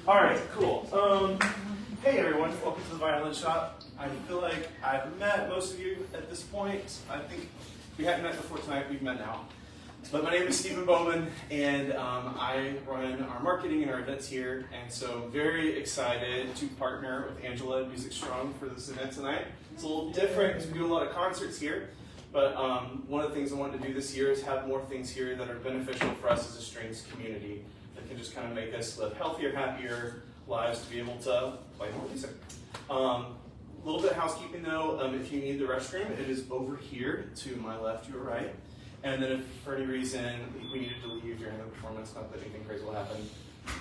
All right, cool. Hey everyone, welcome to the Violin Shop. I feel like I've met most of you at this point. I think we hadn't met before tonight, we've met now. But my name is Stephen Bowman, and I run our marketing and our events here, and so very excited to partner with Angela at Music Strong for this event tonight. It's a little different because we do a lot of concerts here, but one of the things I wanted to do this year is have more things here that are beneficial for us as a strings community that can just kind of make us live healthier, happier lives to be able to play more music. A little bit of housekeeping though, if you need the restroom, it is over here to my left, your right. And then if for any reason we needed to leave during the performance, not that anything crazy will happen,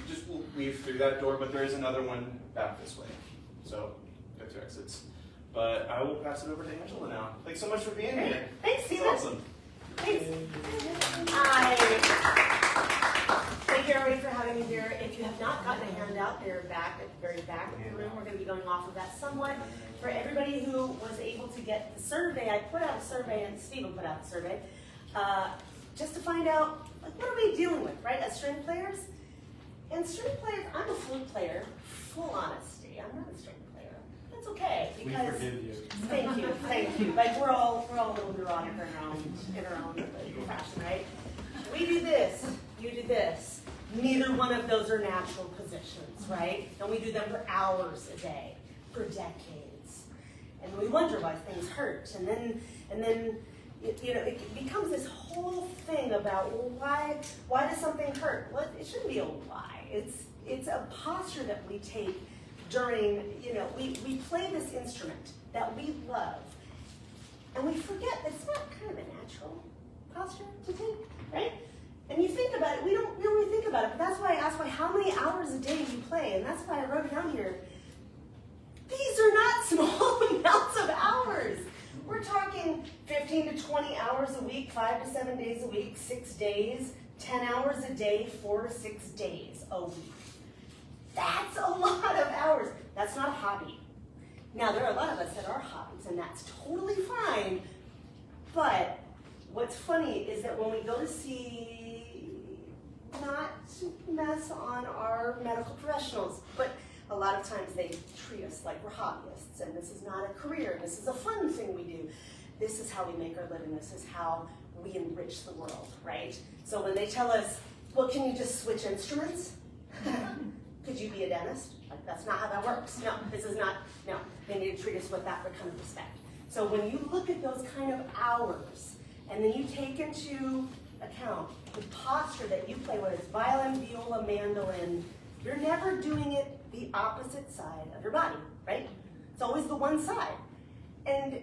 just we'll leave through that door, but there is another one back this way. So, go to exits. But I will pass it over to Angela now. Thanks so much for being here. Thanks, Stephen. Awesome. Thanks. Thank you everybody for having me here. If you have not gotten a handout, they're back at the very back of the room. We're going to be going off of that somewhat. For everybody who was able to get the survey, I put out a survey, and Stephen put out the survey, just to find out, like, what are we dealing with, right, as string players? And string players, I'm a flute player, full honesty. I'm not a string player. That's okay, because... We forgive you. Thank you. Like, we're all a little neurotic in our own fashion, right? We do this, you do this. Neither one of those are natural positions, right? And we do them for hours a day, for decades. And we wonder why things hurt. And then it becomes this whole thing about, well, why does something hurt? Well, it shouldn't be a why. It's a posture that we take during, we play this instrument that we love, and we forget that it's not kind of a natural posture to take, right? And you think about it, we don't really think about it, but that's why I asked how many hours a day do you play, and that's why I wrote it down here. These are not small amounts of hours. We're talking 15 to 20 hours a week, 5 to 7 days a week, 6 days, 10 hours a day, 4 to 6 days a week. That's a lot of hours. That's not a hobby. Now, there are a lot of us that are hobbies, and that's totally fine. But what's funny is that when we go to see, not to mess on our medical professionals, but a lot of times they treat us like we're hobbyists, and this is not a career, this is a fun thing we do. This is how we make our living, this is how we enrich the world, right? So when they tell us, well, can you just switch instruments? Could you be a dentist? Like, that's not how that works. No, they need to treat us with that kind of respect. So when you look at those kind of hours, and then you take into account the posture that you play, whether it's violin, viola, mandolin, you're never doing it the opposite side of your body, right? It's always the one side. And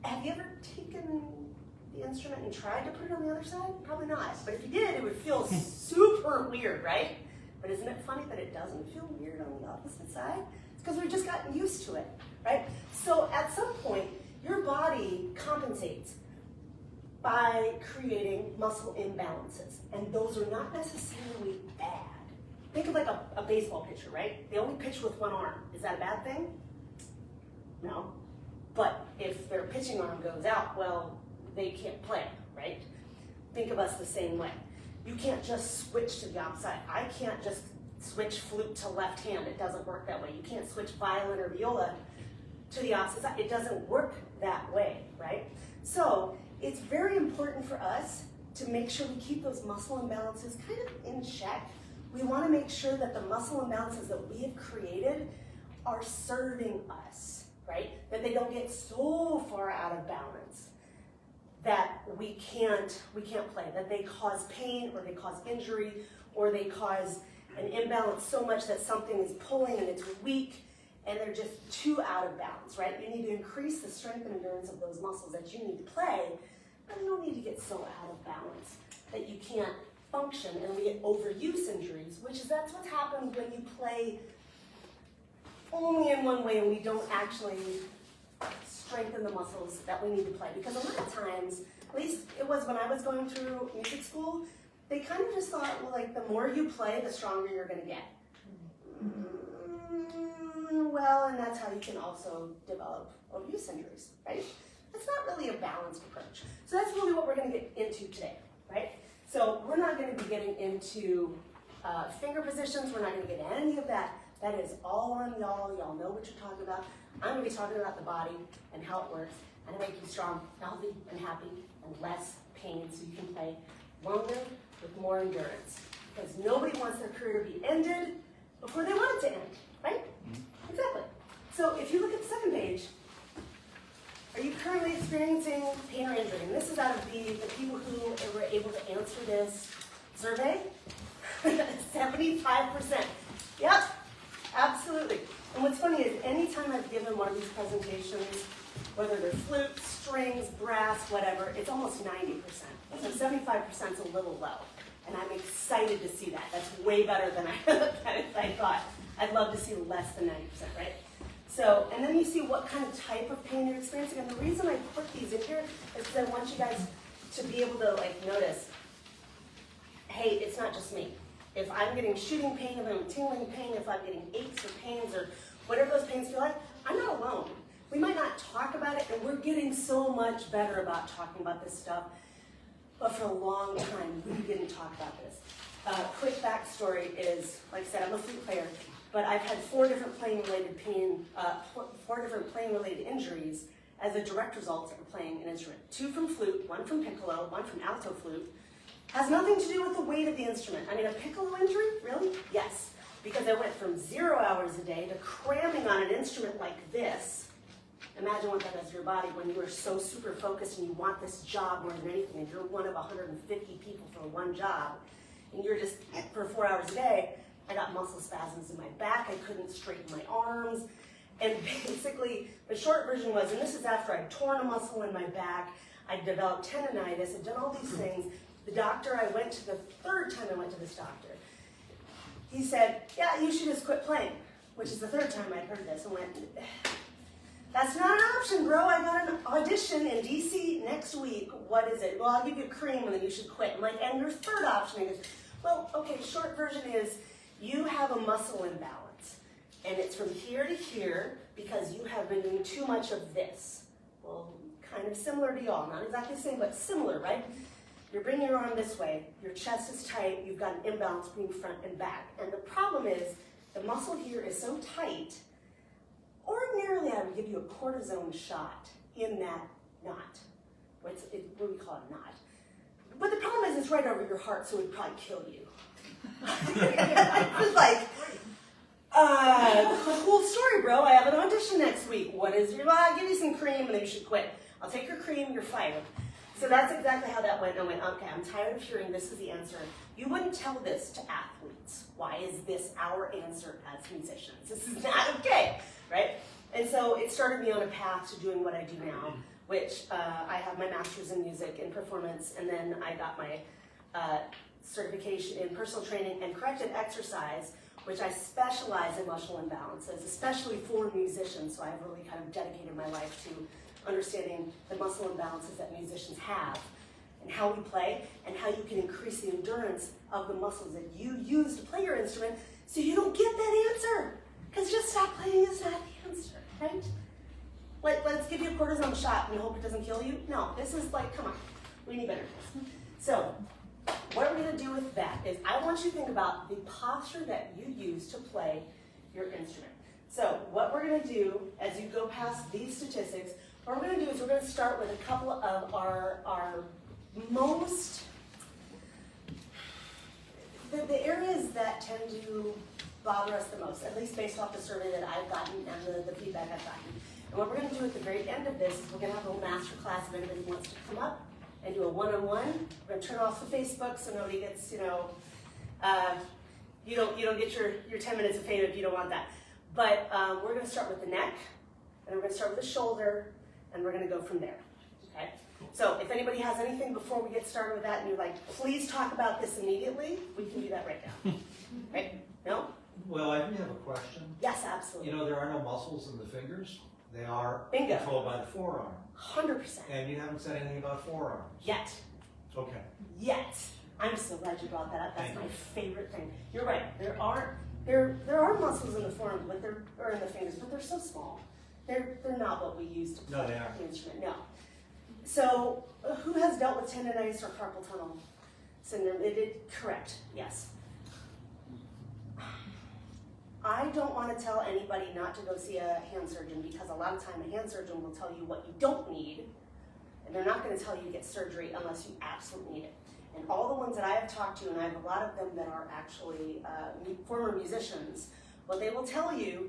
have you ever taken the instrument and tried to put it on the other side? Probably not. But if you did, it would feel super weird, right? But isn't it funny that it doesn't feel weird on the opposite side? It's because we've just gotten used to it, right? So at some point, your body compensates by creating muscle imbalances. And those are not necessarily bad. Think of like a baseball pitcher, right? They only pitch with one arm. Is that a bad thing? No. But if their pitching arm goes out, well, they can't play, right? Think of us the same way. You can't just switch to the opposite. I can't just switch flute to left hand. It doesn't work that way. You can't switch violin or viola to the opposite side. It doesn't work that way, right? So it's very important for us to make sure we keep those muscle imbalances kind of in check. We want to make sure that the muscle imbalances that we have created are serving us, right? That they don't get so far out of balance that we can't play, that they cause pain or they cause injury or they cause an imbalance so much that something is pulling and it's weak and they're just too out of balance, right? You need to increase the strength and endurance of those muscles that you need to play, but you don't need to get so out of balance that you can't function, and we get overuse injuries, that's what happens when you play only in one way and we don't actually strengthen the muscles that we need to play. Because a lot of times, at least it was when I was going through music school, they kind of just thought, well, like, the more you play, the stronger you're going to get. Well, and that's how you can also develop overuse injuries, right? It's not really a balanced approach. So that's really what we're going to get into today, right? So we're not going to be getting into finger positions. We're not going to get any of that. That is all on y'all. Y'all know what you're talking about. I'm going to be talking about the body and how it works and to make you strong, healthy, and happy, and less pain so you can play longer with more endurance. Because nobody wants their career to be ended before they want it to end, right? Mm-hmm. Exactly. So if you look at the second page, are you currently experiencing pain or injury? And this is out of the people who were able to answer this survey. 75%. Yep, absolutely. And what's funny is anytime I've given one of these presentations, whether they're flute, strings, brass, whatever, it's almost 90%. So 75% is a little low. And I'm excited to see that. That's way better than I thought. I'd love to see less than 90%, right? So, and then you see what kind of type of pain you're experiencing. And the reason I put these in here is because I want you guys to be able to notice, hey, it's not just me. If I'm getting shooting pain, if I'm tingling pain, if I'm getting aches or pains or whatever those pains feel like, I'm not alone. We might not talk about it, and we're getting so much better about talking about this stuff, but for a long time, we didn't talk about this. Quick backstory is, like I said, I'm a flute player, but I've had four different playing-related injuries as a direct result of playing an instrument. 2 from flute, 1 from piccolo, 1 from alto flute. Has nothing to do with the weight of the instrument. I mean, a piccolo injury, really? Yes, because I went from 0 hours a day to cramming on an instrument like this. Imagine what that does to your body when you are so super focused and you want this job more than anything, and you're one of 150 people for one job, and you're just, for 4 hours a day, I got muscle spasms in my back, I couldn't straighten my arms, and basically, the short version was, and this is after I'd torn a muscle in my back, I'd developed tendonitis, I'd done all these things. The doctor, I went to the third time I went to this doctor, he said, yeah, you should just quit playing, which is the third time I'd heard this, and went, that's not an option, bro. I got an audition in DC next week. What is it? Well, I'll give you a cream and then you should quit. I'm like, and your third option is, well, okay, short version is you have a muscle imbalance. And it's from here to here because you have been doing too much of this. Well, kind of similar to y'all. Not exactly the same, but similar, right? You're bringing your arm this way. Your chest is tight. You've got an imbalance between front and back. And the problem is the muscle here is so tight. Ordinarily, I would give you a cortisone shot in that knot. What do we call it, knot? But the problem is it's right over your heart, so it would probably kill you. It's like, cool story, bro. I have an audition next week. What is your, well, I'll give you some cream and then you should quit. I'll take your cream, you're fired. So that's exactly how that went. I went, okay, I'm tired of hearing this is the answer. You wouldn't tell this to athletes. Why is this our answer as musicians? This is not okay, right? And so it started me on a path to doing what I do now, which I have my master's in music and performance, and then I got my certification in personal training and corrective exercise, which I specialize in muscle imbalances, especially for musicians. So I've really kind of dedicated my life to understanding the muscle imbalances that musicians have and how we play and how you can increase the endurance of the muscles that you use to play your instrument so you don't get that answer. Because just stop playing is not the answer, right? Let's give you a cortisone shot and hope it doesn't kill you. No, this is like, come on, we need better. So what we're going to do with that is I want you to think about the posture that you use to play your instrument. So what we're going to do as you go past these statistics, what we're going to do is we're going to start with a couple of our most, the areas that tend to bother us the most, at least based off the survey that I've gotten and the feedback I've gotten. And what we're going to do at the very end of this is we're going to have a little master class if anybody wants to come up and do a one-on-one. We're going to turn off the Facebook so nobody gets, you don't get your 10 minutes of fame if you don't want that. But we're going to start with the neck, and we're going to start with the shoulder, and we're going to go from there. Okay? So if anybody has anything before we get started with that, and you're like, please talk about this immediately, we can do that right now. Right? No? Well, I do have a question. Yes, absolutely. You know, there are no muscles in the fingers. They are Bingo. controlled by the forearm. 100%. And you haven't said anything about forearms. Yet. Okay. Yet. I'm so glad you brought that up. That's Thank my you. favorite thing. You're right. There are muscles in the forearm, but or in the fingers, but they're so small. They're not what we use to play the instrument. No. So, who has dealt with tendonitis or carpal tunnel syndrome? Correct. Yes. I don't want to tell anybody not to go see a hand surgeon, because a lot of time a hand surgeon will tell you what you don't need, and they're not going to tell you to get surgery unless you absolutely need it. And all the ones that I have talked to, and I have a lot of them that are actually former musicians, what they will tell you,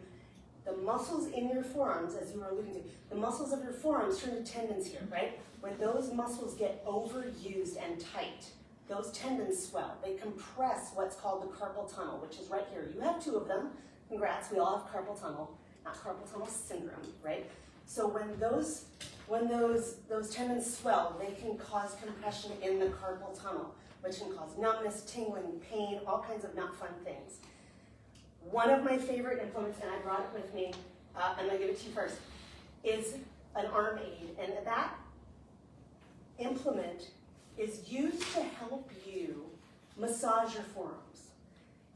the muscles in your forearms, as you were alluding to, the muscles of your forearms turn to tendons here, right? When those muscles get overused and tight, those tendons swell. They compress what's called the carpal tunnel, which is right here. You have 2 of them. Congrats, we all have carpal tunnel, not carpal tunnel syndrome, right? So when those tendons swell, they can cause compression in the carpal tunnel, which can cause numbness, tingling, pain, all kinds of not fun things. One of my favorite implements, and I brought it with me, I'm gonna give it to you first, is an arm aid. And that implement is used to help you massage your forearms.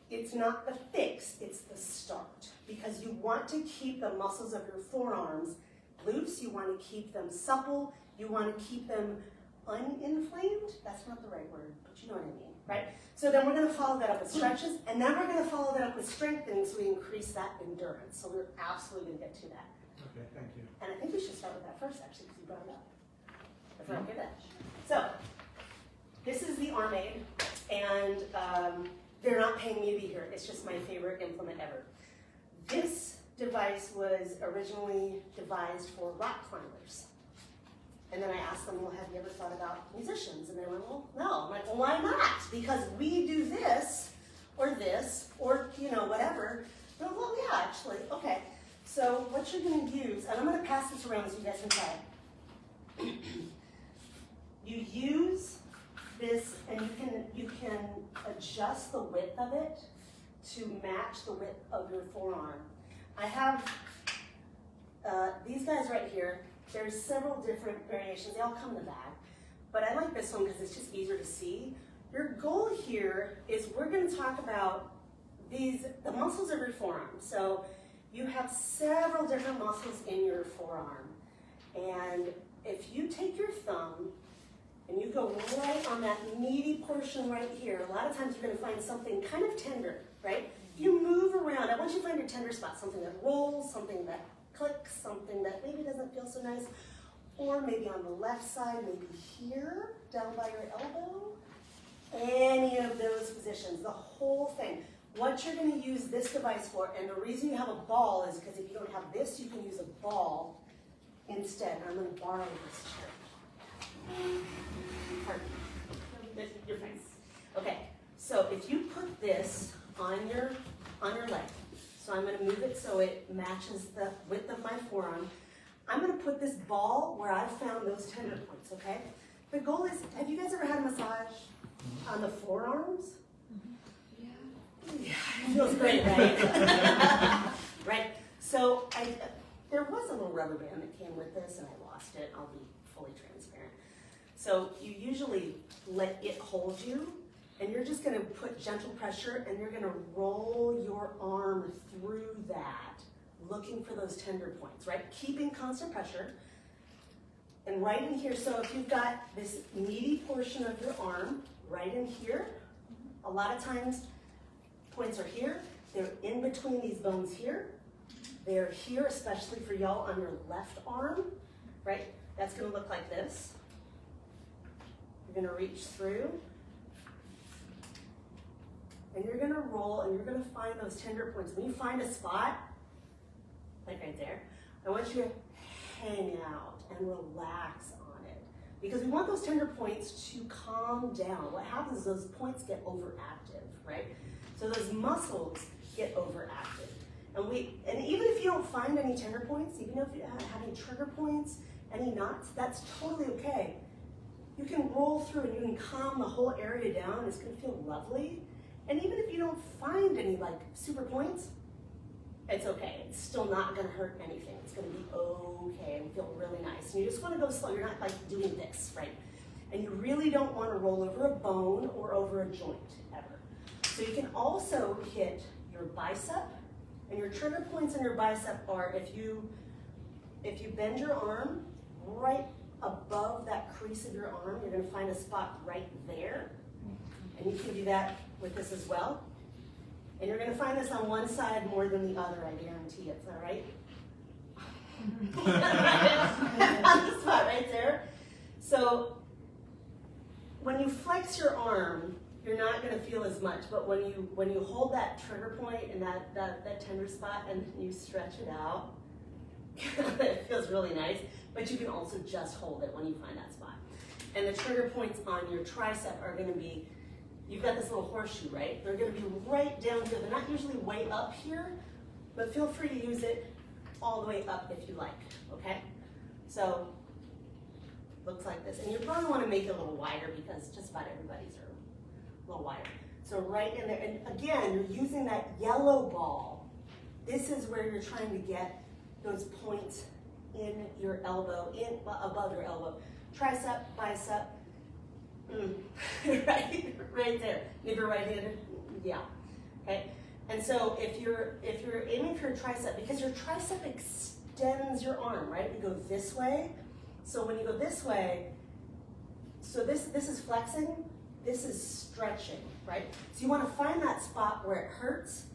It's not the fix, it's the start. Because you want to keep the muscles of your forearms loose, you want to keep them supple, you want to keep them uninflamed. That's not the right word, but you know what I mean, right? So then we're going to follow that up with stretches, and then we're going to follow that up with strengthening so we increase that endurance. So we're absolutely going to get to that. Okay, thank you. And I think we should start with that first, actually, because you brought it up. If we're okay with that. So, this is the arm aid, and they're not paying me to be here. It's just my favorite implement ever. This device was originally devised for rock climbers. And then I asked them, well, have you ever thought about musicians? And they went, well, no. I'm like, well, why not? Because we do this, or you know, whatever. They're like, well, yeah, actually, okay. So what you're going to use, and I'm going to pass this around so you guys can try it. You use this, and you can adjust the width of it to match the width of your forearm. I have these guys right here. There's several different variations. They all come in the bag. But I like this one because it's just easier to see. Your goal here is we're going to talk about the muscles of your forearm. So you have several different muscles in your forearm. And if you take your thumb and you go right on that meaty portion right here, a lot of times you're going to find something kind of tender, right? You move around. I want you to find your tender spot, something that rolls, something that clicks, something that maybe doesn't feel so nice, or maybe on the left side, maybe here, down by your elbow. Any of those positions, the whole thing. What you're going to use this device for, and the reason you have a ball is because if you don't have this, you can use a ball instead. I'm going to borrow this chair. Pardon. Your face. Okay, so if you put this on your leg, so I'm going to move it so it matches the width of my forearm. I'm going to put this ball where I've found those tender points, okay? The goal is, have you guys ever had a massage on the forearms? Yeah, it feels great, right? Right. So there was a little rubber band that came with this, and I lost it. I'll be fully transparent. So you usually let it hold you, and you're just going to put gentle pressure, and you're going to roll your arm through that, looking for those tender points, right? Keeping constant pressure. And right in here, so if you've got this meaty portion of your arm right in here, a lot of times points are here. They're in between these bones here. They're here, especially for y'all on your left arm, right? That's going to look like this. You're going to reach through. And you're going to roll, and you're going to find those tender points. When you find a spot, like right there, I want you to hang out and relax on it. Because we want those tender points to calm down. What happens is those points get overactive, right? So those muscles get overactive. And even if you don't find any tender points, even if you have any trigger points, any knots, that's totally okay. You can roll through and you can calm the whole area down. It's going to feel lovely. And even if you don't find any like super points, it's okay. It's still not going to hurt anything. It's going to be okay and feel really nice. And you just want to go slow. You're not like doing this, right? And you really don't want to roll over a bone or over a joint ever. So you can also hit your bicep, and your trigger points in your bicep are if you bend your arm right above that crease of your arm, you're going to find a spot right there. And you can do that with this as well. And you're gonna find this on one side more than the other, I guarantee it, is that right? On the spot right there. So when you flex your arm, you're not gonna feel as much, but when you hold that trigger point and that tender spot and you stretch it out, it feels really nice, but you can also just hold it when you find that spot. And the trigger points on your tricep are gonna be, you've got this little horseshoe, right? They're gonna be right down here. They're not usually way up here, but feel free to use it all the way up if you like, okay? So, looks like this. And you probably wanna make it a little wider because just about everybody's are a little wider. So right in there, and again, you're using that yellow ball. This is where you're trying to get those points in your elbow, above your elbow. Tricep, bicep, right there. If you're right-handed, yeah, okay? And so if you're aiming for your tricep, because your tricep extends your arm, right? You go this way. So when you go this way, so this is flexing, this is stretching, right? So you want to find that spot where it hurts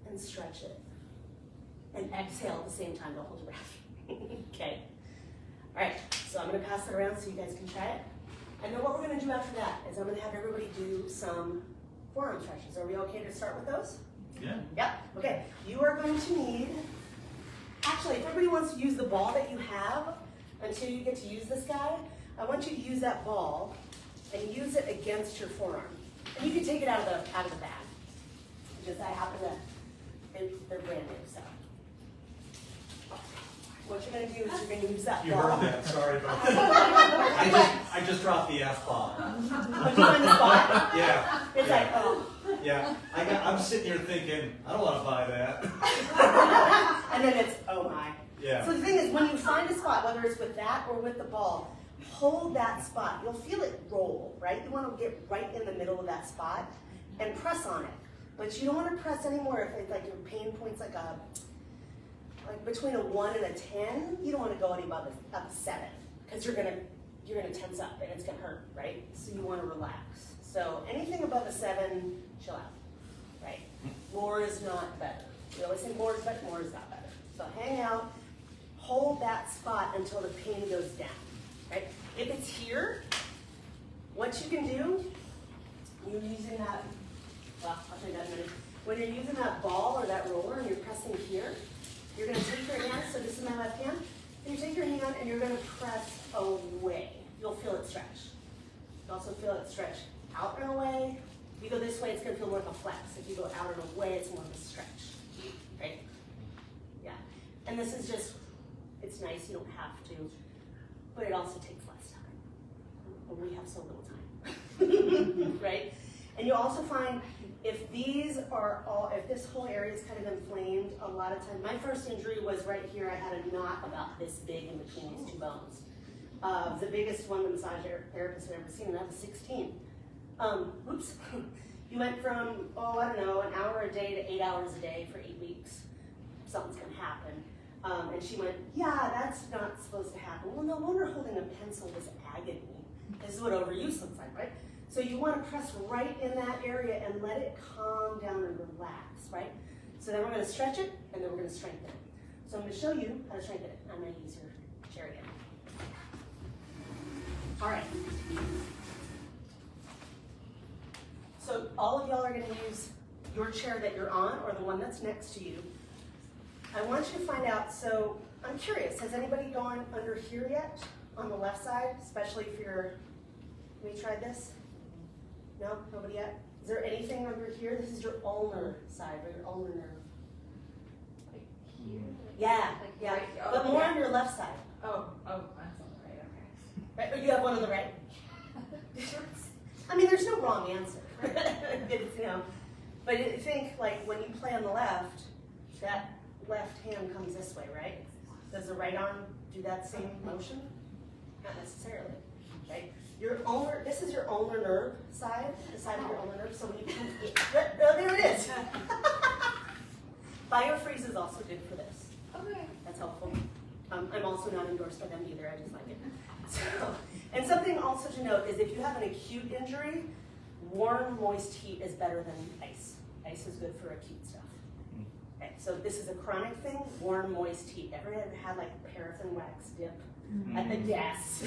and stretch it. And exhale at the same time, don't hold your breath. Okay. All right, so I'm going to pass it around so you guys can try it. And then what we're going to do after that is I'm going to have everybody do some forearm stretches. Are we okay to start with those? Yeah. Yep. Okay. You are going to need, actually, if everybody wants to use the ball that you have until you get to use this guy, I want you to use that ball and use it against your forearm. And you can take it out of the bag. Just I happen to, they're brand new, so. What you're going to do is you're going to use that You ball. heard that, sorry about that. I just dropped the F-bomb. Oh, you find the spot? Yeah. It's yeah. like, oh. Yeah, I'm sitting here thinking, I don't want to buy that. And then it's, oh my. Yeah. So the thing is, when you find a spot, whether it's with that or with the ball, hold that spot. You'll feel it roll, right? You want to get right in the middle of that spot and press on it. But you don't want to press anymore if it's like your pain point's like between a 1 and a 10, you don't want to go any above a 7 because you're gonna tense up and it's gonna hurt, right? So you want to relax. So anything above a 7, chill out, right? More is not better. We always say more is better, more is not better. So hang out, hold that spot until the pain goes down, right? If it's here, what you can do, you're using that, well, I'll show you that in a minute. When you're using that ball or that roller and you're pressing here, you're going to take your hand, so this is my left hand, and you take your hand and you're going to press away. You'll feel it stretch. You'll also feel it stretch out and away. If you go this way, it's going to feel more of a flex. If you go out and away, it's more of a stretch, right? Yeah. And this is just, it's nice, you don't have to, but it also takes less time. But we have so little time, right? And you also find if these are all, if this whole area is kind of inflamed, a lot of times, my first injury was right here. I had a knot about this big in between these two bones. The biggest one the massage therapist had ever seen, and that was 16. Oops. You went from, I don't know, an hour a day to 8 hours a day for 8 weeks. Something's gonna happen. And she went, yeah, that's not supposed to happen. Well, no wonder holding a pencil was agony. This is what overuse looks like, right? So you want to press right in that area and let it calm down and relax, right? So then we're going to stretch it, and then we're going to strengthen it. So I'm going to show you how to strengthen it. I'm going to use your chair again. All right. So all of y'all are going to use your chair that you're on or the one that's next to you. I want you to find out, so I'm curious, has anybody gone under here yet on the left side, especially if you're, have you tried this? No, nobody yet? Is there anything under here? This is your ulnar side, or your ulnar nerve. Like here? Yeah, Like yeah. right, But more on your left side. Oh, that's on the right, okay. Right? Or you have one on the right. I mean, there's no wrong answer. It's, but think like when you play on the left, that left hand comes this way, right? Does the right arm do that same motion? Not necessarily, right? Your ulnar, this is your ulnar nerve side, the side of your ulnar nerve. So when you come, there it is. Biofreeze is also good for this. Okay. That's helpful. I'm also not endorsed by them either. I just like it. So, and something also to note is if you have an acute injury, warm, moist heat is better than ice. Ice is good for acute stuff. Okay, so this is a chronic thing, warm, moist heat. Ever had like paraffin wax dip at the desk?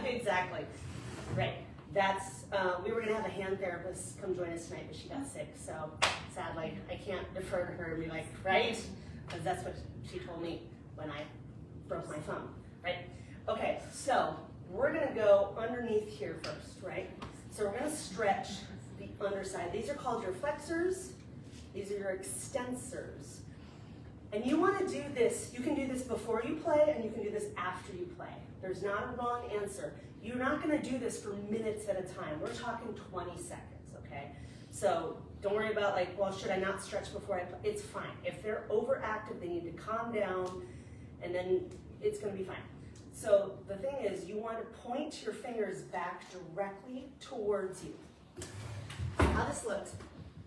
Exactly. Right. That's, we were gonna have a hand therapist come join us tonight, but she got sick, so sadly, I can't defer to her and be like, right? Because that's what she told me when I broke my thumb, right? Okay, so we're gonna go underneath here first, right? So we're gonna stretch the underside. These are called your flexors. These are your extensors. And you wanna do this, you can do this before you play and you can do this after you play. There's not a wrong answer. You're not gonna do this for minutes at a time. We're talking 20 seconds, okay? So don't worry about like, well, should I not stretch before I play? It's fine. If they're overactive, they need to calm down and then it's gonna be fine. So the thing is, you want to point your fingers back directly towards you. How this looks,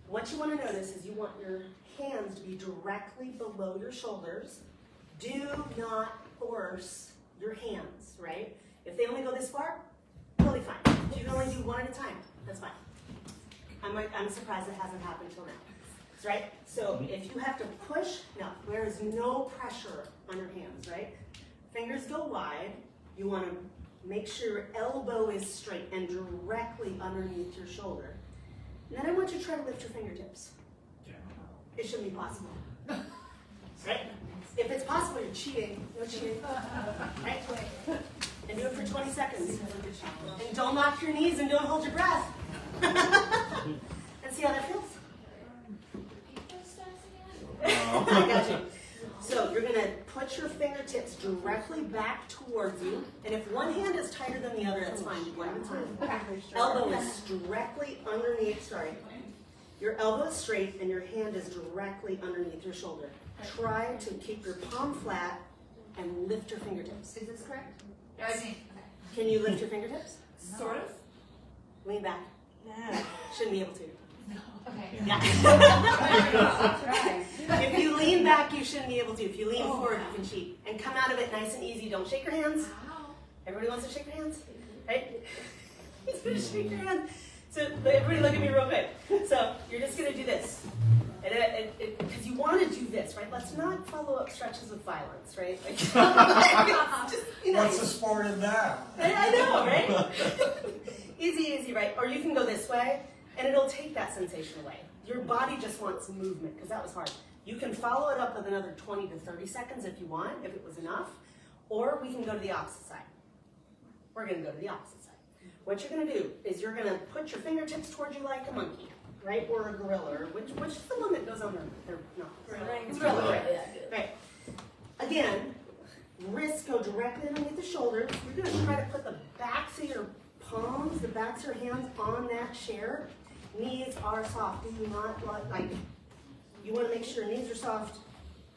what you want to notice is you want your hands to be directly below your shoulders. Do not force your hands, right? If they only go this far, totally fine. If you can only do one at a time, that's fine. I'm surprised it hasn't happened till now. Right? So if you have to push, no, there is no pressure on your hands, right? Fingers go wide. You want to make sure your elbow is straight and directly underneath your shoulder. And then I want you to try to lift your fingertips. It shouldn't be possible. Right? If it's possible, you're cheating. No cheating. Right? And do it for 20 seconds. And don't lock your knees and don't hold your breath. And see how that feels? I got you. So you're going to put your fingertips directly back towards you. And if one hand is tighter than the other, that's fine. Do one at a time. Elbow is directly underneath, your elbow is straight and your hand is directly underneath your shoulder. Try to keep your palm flat and lift your fingertips. Is this correct? Can you lift your fingertips? Sort of. Lean back. Shouldn't be able to. Okay. Yeah. If you lean back, you shouldn't be able to. If you lean forward, you can cheat. And come out of it nice and easy. Don't shake your hands. Everybody wants to shake your hands? Right? He's going to shake your hands. So everybody look at me real quick. So you're just going to do this. Because you want to do this, right? Let's not follow up stretches with violence, right? Like, just, What's the sport in that? I know, right? Easy, right? Or you can go this way, and it'll take that sensation away. Your body just wants movement, because that was hard. You can follow it up with another 20 to 30 seconds if you want, if it was enough, or we can go to the opposite side. We're going to go to the opposite side. What you're going to do is you're going to put your fingertips towards you like a monkey, right? Or a gorilla, or which is the one that goes on their no. Gorilla, right. Again, wrists go directly underneath the shoulders. You're going to try to put the backs of your palms, the backs of your hands on that chair. Knees are soft. Do not like, you want to make sure knees are soft.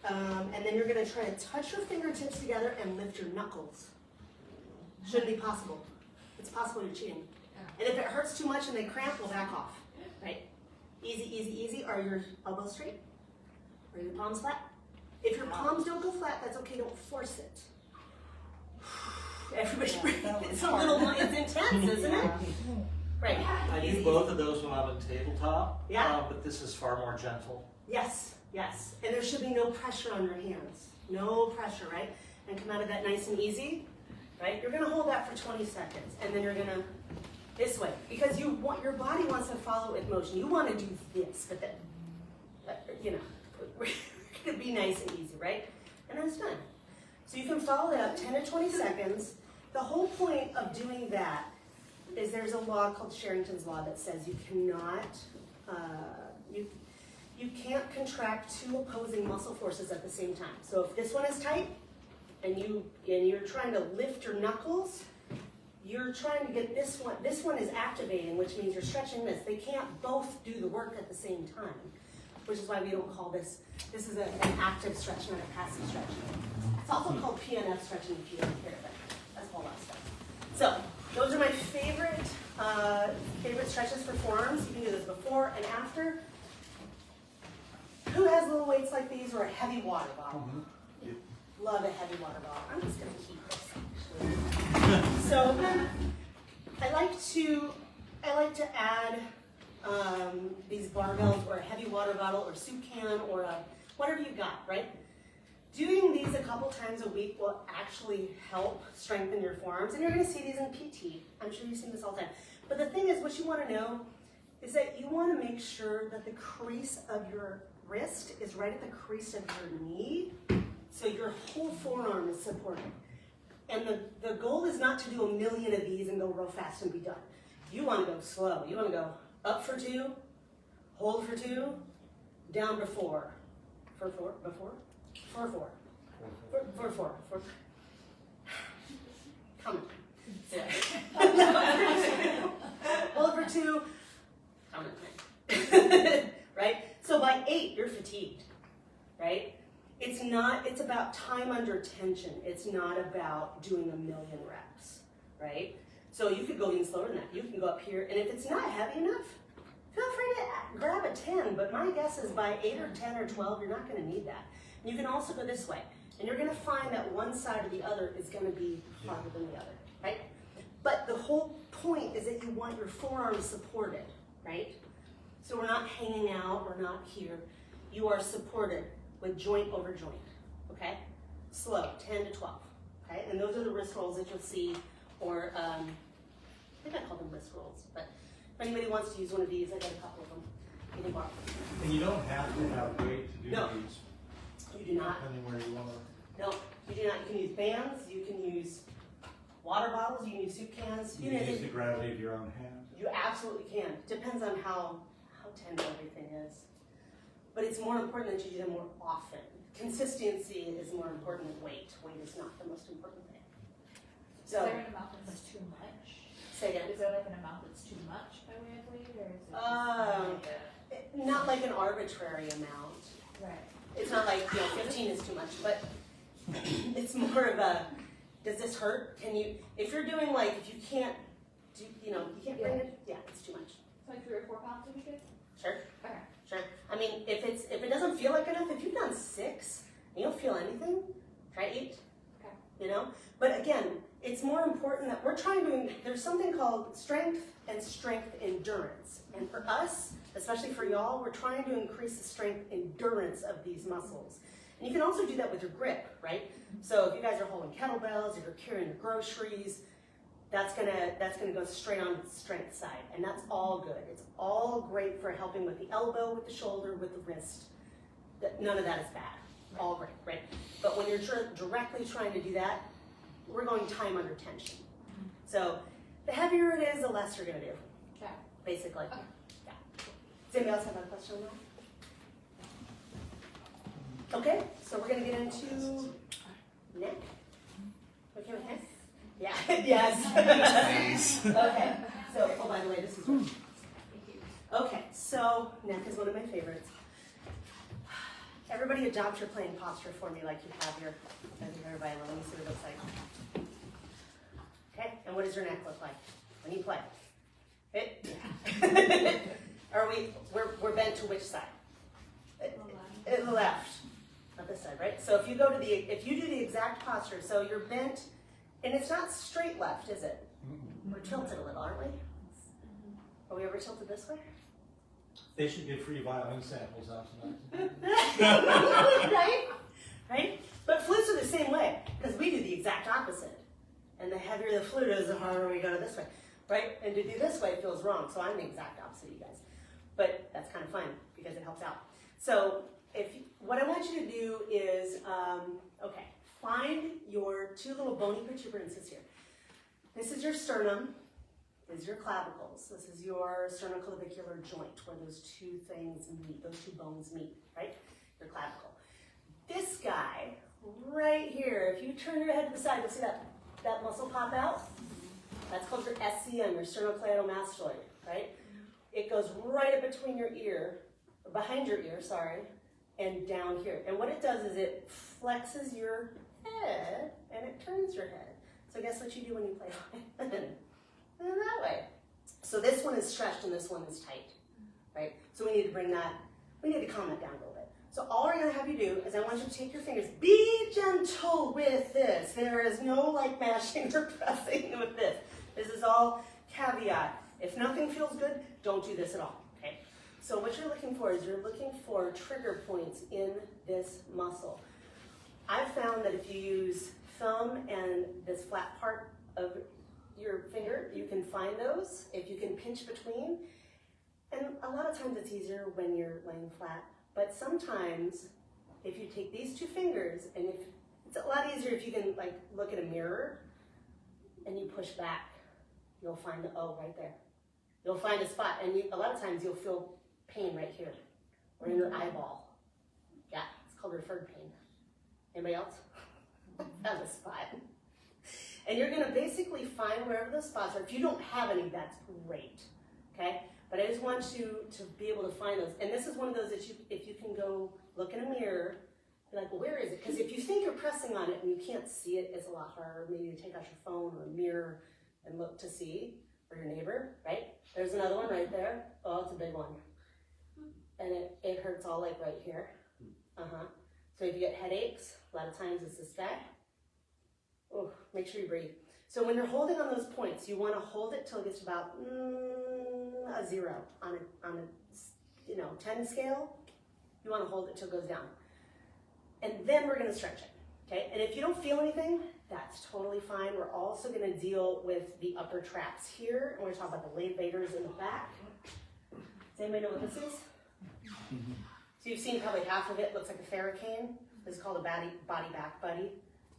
And then you're going to try to touch your fingertips together and lift your knuckles. Shouldn't be possible. It's possible you're cheating. And if it hurts too much and they cramp, we'll back off. Right? Easy. Are your elbows straight? Are your palms flat? If your palms don't go flat, that's okay. Don't force it. Everybody, it's intense, isn't it? Right. I do both of those when I'm at tabletop, Yeah. but this is far more gentle. Yes. And there should be no pressure on your hands. No pressure, right? And come out of that nice and easy, right? You're going to hold that for 20 seconds, and then you're going to, this way. Because your body wants to follow with motion. You want to do this, but then, we're going to be nice and easy, right? And then it's done. So you can follow it up 10 to 20 seconds. The whole point of doing that is there's a law called Sherrington's Law that says you cannot, you can't contract two opposing muscle forces at the same time. So if this one is tight and you're trying to lift your knuckles, you're trying to get this one is activating, which means you're stretching this. They can't both do the work at the same time, which is why we don't call this is an active stretch, not a passive stretch. It's also called PNF stretching if you don't care, but that's a whole lot of stuff. So those are my favorite stretches for forearms. You can do this before and after. Who has little weights like these or a heavy water bottle? Love a heavy water bottle. I'm just going to keep this actually. So I like to add these barbells or a heavy water bottle or soup can or whatever you got, right? Doing these a couple times a week will actually help strengthen your forearms. And you're gonna see these in PT. I'm sure you've seen this all the time. But the thing is, what you wanna know is that you wanna make sure that the crease of your wrist is right at the crease of your knee, so your whole forearm is supported. And the goal is not to do a million of these and go real fast and be done. You wanna go slow. You wanna go up for 2, hold for 2, down to 4. For 4. Come on. Yeah. Hold for 2. Come on. Right? So by 8, you're fatigued. Right? It's about time under tension. It's not about doing a million reps. Right? So you could go even slower than that. You can go up here, and if it's not heavy enough, feel free to grab a 10, but my guess is by 8 or 10 or 12, you're not gonna need that. You can also go this way, and you're gonna find that one side or the other is gonna be harder than the other, right? But the whole point is that you want your forearms supported, right? So we're not hanging out, we're not here. You are supported with joint over joint, okay? Slow, 10 to 12, okay? And those are the wrist rolls that you'll see, or I think I call them wrist rolls, but if anybody wants to use one of these, I got a couple of them. You can borrow. And you don't have to have weight to do No. these. You do not. Depending where you want to. No, you do not. You can use bands. You can use water bottles. You can use soup cans. You can use the gravity of your own hand. You absolutely can. Depends on how tender everything is. But it's more important that you do them more often. Consistency is more important than weight. Weight is not the most important thing. So, Is there an amount that's too much? say again. Is there like an amount that's too much by way of weight, or is it just Not like an arbitrary amount. right? It's not like, 15 is too much, but it's more of a, does this hurt? Can you, if you're doing like, if you can't do, you can't bring it, yeah, it's too much. So like 3 or 4 pounds would be good? Sure, Okay. sure. I mean, if it doesn't feel like enough, if you've done 6 and you don't feel anything, try 8. Okay. But again, it's more important that we're trying to, there's something called strength and strength endurance. And for us, especially for y'all, we're trying to increase the strength endurance of these muscles. And you can also do that with your grip, right? So if you guys are holding kettlebells, if you're carrying the groceries, that's gonna go straight on the strength side. And that's all good. It's all great for helping with the elbow, with the shoulder, with the wrist. None of that is bad. All great, right? But when you're directly trying to do that, we're going time under tension. So the heavier it is, the less you're gonna do, Okay. basically. Okay. Yeah. Does anybody else have a question on that? Okay, so we're gonna get into neck. Okay with neck? Yeah, yes. Okay, so, oh, by the way, this is yours. Okay, so neck is one of my favorites. Everybody adopt your playing posture for me like you have your violin. Let me see what it looks like. Okay, and what does your neck look like when you play? Are we're bent to which side? The left. Not this side, right? So if you do the exact posture, so you're bent, and it's not straight left, is it? We're tilted a little, aren't we? Are we ever tilted this way? They should give free violin samples out tonight. Right? But flutes are the same way, because we do the exact opposite. And the heavier the flute is, the harder we go this way, right? And to do this way feels wrong, so I'm the exact opposite of you guys. But that's kind of fun, because it helps out. So what I want you to do is, find your 2 little bony protuberances here. This is your sternum. This is your clavicles. This is your sternoclavicular joint, where those 2 things meet, those 2 bones meet, right? Your clavicle. This guy, right here, if you turn your head to the side, you'll see that muscle pop out. That's called your SCM, your sternocleidomastoid, right? It goes right up between your ear, or behind your ear, sorry, and down here. And what it does is it flexes your head, and it turns your head. So guess what you do when you play violin? And that way. So this one is stretched and this one is tight, right? So we need to calm that down a little bit. So all we're gonna have you do is I want you to take your fingers, be gentle with this. There is no like mashing or pressing with this. This is all caveat. If nothing feels good, don't do this at all, So what you're looking for is you're looking for trigger points in this muscle. I've found that if you use thumb and this flat part of your finger, you can find those. If you can pinch between, and a lot of times it's easier when you're laying flat, but sometimes if you take these two fingers, and if it's a lot easier if you can like look at a mirror and you push back, you'll find the O right there. You'll find a spot, and a lot of times you'll feel pain right here or in your eyeball. Yeah, it's called referred pain. Anybody else? Found a spot. And you're gonna basically find wherever those spots are. If you don't have any, that's great, okay? But I just want you to be able to find those. And this is one of those that if you can go look in a mirror, be like, well, where is it? Because if you think you're pressing on it and you can't see it, it's a lot harder. Maybe you take out your phone or a mirror and look to see, or your neighbor, right? There's another one right there. Oh, it's a big one. And it hurts all like right here. So if you get headaches, a lot of times it's this guy. Oh, make sure you breathe. So when you're holding on those points, you want to hold it till it gets to about a 0 on a 10 scale. You want to hold it till it goes down. And then we're going to stretch it, okay? And if you don't feel anything, that's totally fine. We're also going to deal with the upper traps here, and we're going to talk about the levators in the back. Does anybody know what this is? So you've seen probably half of it. Looks like a ferricane. This is called a body back buddy.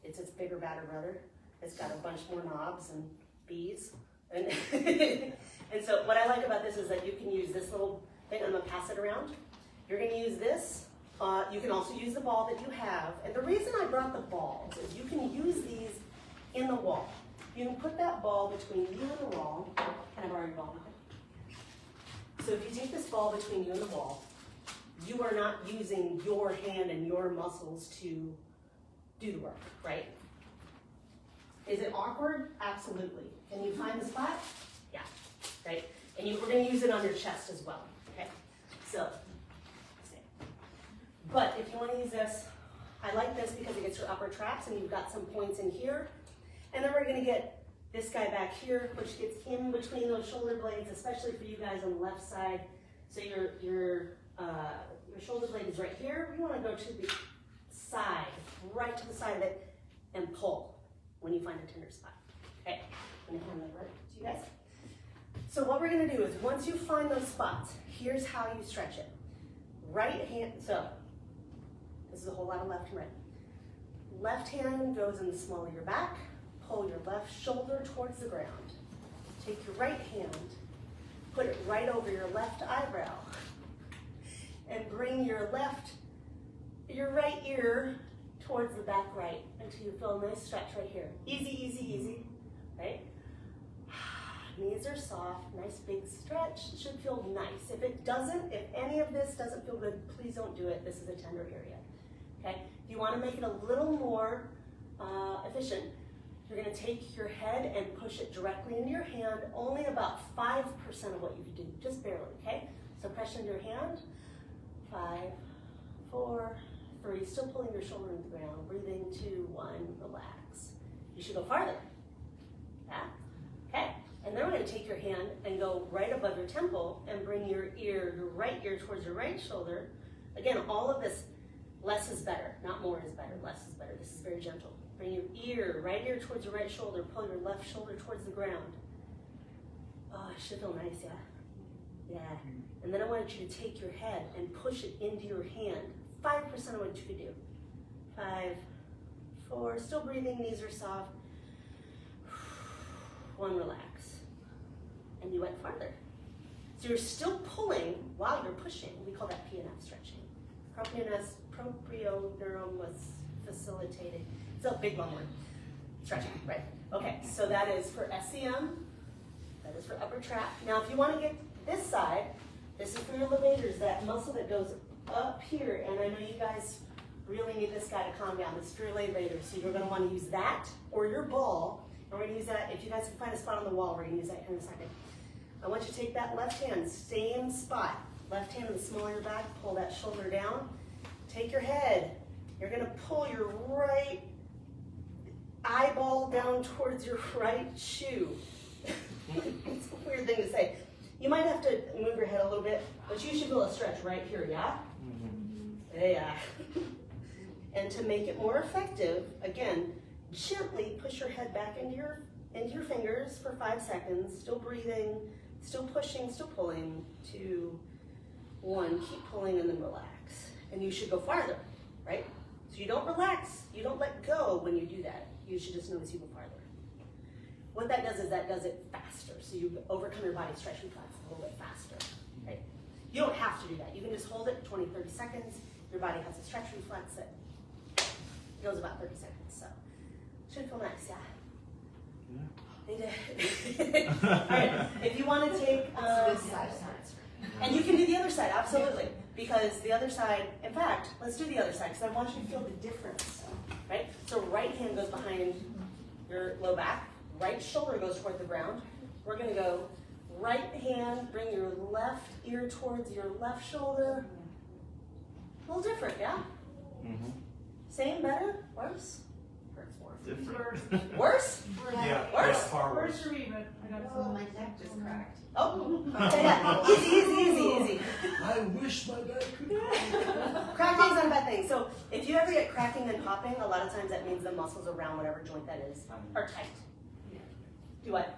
It's its bigger, badder brother. It's got a bunch more knobs and bees. And, and so what I like about this is that you can use this little thing. I'm going to pass it around. You're going to use this. You can also use the ball that you have. And the reason I brought the balls is you can use these in the wall. You can put that ball between you and the wall. And I've already ball. So if you take this ball between you and the wall, you are not using your hand and your muscles to do the work, right? Is it awkward? Absolutely. Can you find the spot? Yeah, right? And we're going to use it on your chest as well, okay? So, but if you want to use this, I like this because it gets your upper traps and you've got some points in here. And then we're going to get this guy back here, which gets in between those shoulder blades, especially for you guys on the left side. So your shoulder blade is right here. We want to go to the side, right to the side of it, and pull when you find a tender spot. Okay, I'm gonna hand that over to you guys. So what we're gonna do is once you find those spots, here's how you stretch it. Right hand, so this is a whole lot of left and right. Left hand goes in the small of your back, pull your left shoulder towards the ground. Take your right hand, put it right over your left eyebrow, and bring your right ear towards the back right until you feel a nice stretch right here. Easy, easy, easy, right? Knees are soft, nice big stretch. It should feel nice. If it doesn't, if any of this doesn't feel good, please don't do it. This is a tender area, okay? If you want to make it a little more efficient, you're going to take your head and push it directly into your hand, only about 5% of what you can do, just barely, okay? So press into your hand, 5, 4, 3, still pulling your shoulder into the ground, breathing, 2, 1, relax. You should go farther, yeah? Okay, and then we're going to take your hand and go right above your temple and bring your right ear towards your right shoulder. Again, all of this, less is better, not more is better, less is better. This is very gentle. Bring your right ear towards your right shoulder, pull your left shoulder towards the ground. Oh, it should feel nice, yeah? Yeah. And then I want you to take your head and push it into your hand. 5% of what you could do. 5, 4, still breathing, knees are soft. 1, relax. And you went farther. So you're still pulling while you're pushing. We call that PNF stretching. Propioneuromus facilitating. It's a big long word. Stretching, right? Okay, so that is for SEM. That is for upper trap. Now if you want to get this side, this is for your levators, that muscle that goes up here. And I know you guys really need this guy to calm down. This is for your levators. So you're going to want to use that or your ball. And we're going to use that. If you guys can find a spot on the wall, we're going to use that here in a second. I want you to take that left hand, same spot. Left hand in the small of your back, pull that shoulder down. Take your head. You're going to pull your right eyeball down towards your right shoe. It's a weird thing to say. You might have to move your head a little bit, but you should feel a stretch right here, yeah? Yeah. And to make it more effective, again, gently push your head back into your fingers for 5 seconds, still breathing, still pushing, still pulling. 2, 1, keep pulling and then relax. And you should go farther, right? So you don't relax, you don't let go when you do that. You should just notice you go farther. What that does is that does it faster. So you overcome your body stretch reflex a little bit faster, right? You don't have to do that. You can just hold it 20, 30 seconds. Your body has a stretch reflex that goes about 30 seconds. So should feel nice, yeah? They did. All right, if you want to take This side. and you can do the other side, absolutely. Because the other side, in fact, let's do the other side because I want you to feel the difference, right? So right hand goes behind your low back, right shoulder goes toward the ground. We're gonna go right hand, bring your left ear towards your left shoulder. A little different, yeah? Same, better, worse? Hurts more. Different. Worse? Yeah, Worse? far worse. Oh, my neck just cracked. Oh, yeah. Easy. I wish my back could. Cracking's not a bad thing. So if you ever get cracking and popping, a lot of times that means the muscles around whatever joint that is are tight. Do what?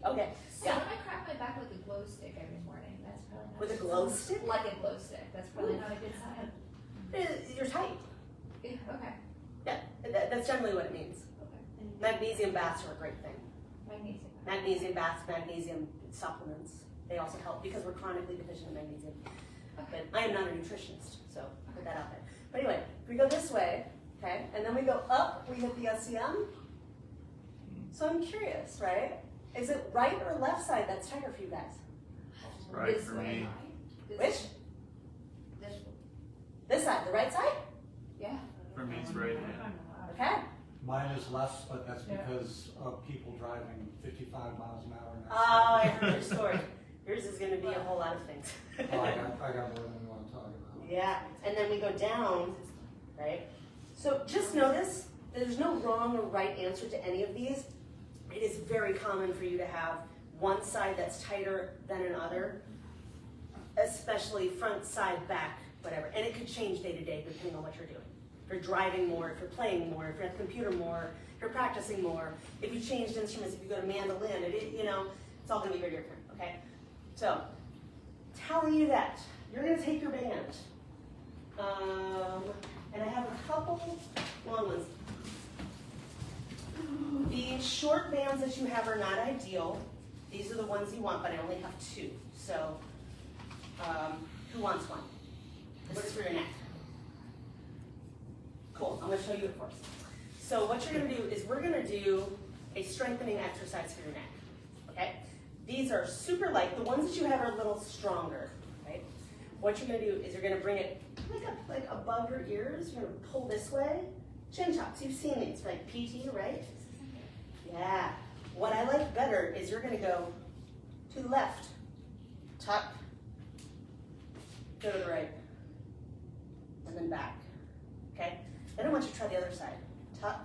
Okay. So Yeah. when I crack my back with a glow stick every morning, that's probably not With a glow stick? Like a glow stick, that's probably not a good sign. You're tight. Yeah, okay. Yeah, that's generally what it means. Okay. Magnesium baths are a great thing. Magnesium. Magnesium baths, magnesium supplements, they also help because we're chronically deficient in magnesium. But I am not a nutritionist, so I'll put that out there. But anyway, if we go this way, okay, and then we go up, we hit the SCM. So I'm curious, right? Is it right or left side that's tighter for you guys? Right This for way. me. This- Which? This, This side, the right side? yeah. For me, it's right hand. Okay. Mine is less, but that's because of people driving 55 miles an hour. And Oh, I heard your story. Yours is gonna be a whole lot of things. Oh, I got more than we want to talk about. Yeah, and then we go down, right? So just notice, there's no wrong or right answer to any of these. It is very common for you to have one side that's tighter than another, especially front, side, back, whatever. And it could change day to day depending on what you're doing. If you're driving more, if you're playing more, if you're at the computer more, if you're practicing more, if you changed instruments, if you go to mandolin, it's all gonna be very different, okay? So, telling you that, you're gonna take your band. And I have a couple long ones. The short bands that you have are not ideal. These are the ones you want, but I only have 2. So, who wants one? This is for your neck. Cool, I'm gonna show you it first. So what you're gonna do is we're gonna do a strengthening exercise for your neck, okay? These are super light. The ones that you have are a little stronger, right? What you're gonna do is you're gonna bring it like above your ears. You're gonna pull this way. Chin chops, you've seen these, like PT, right? Yeah. What I like better is you're gonna go to the left, tuck, go to the right, and then back, okay? Then I want you to try the other side. Tuck,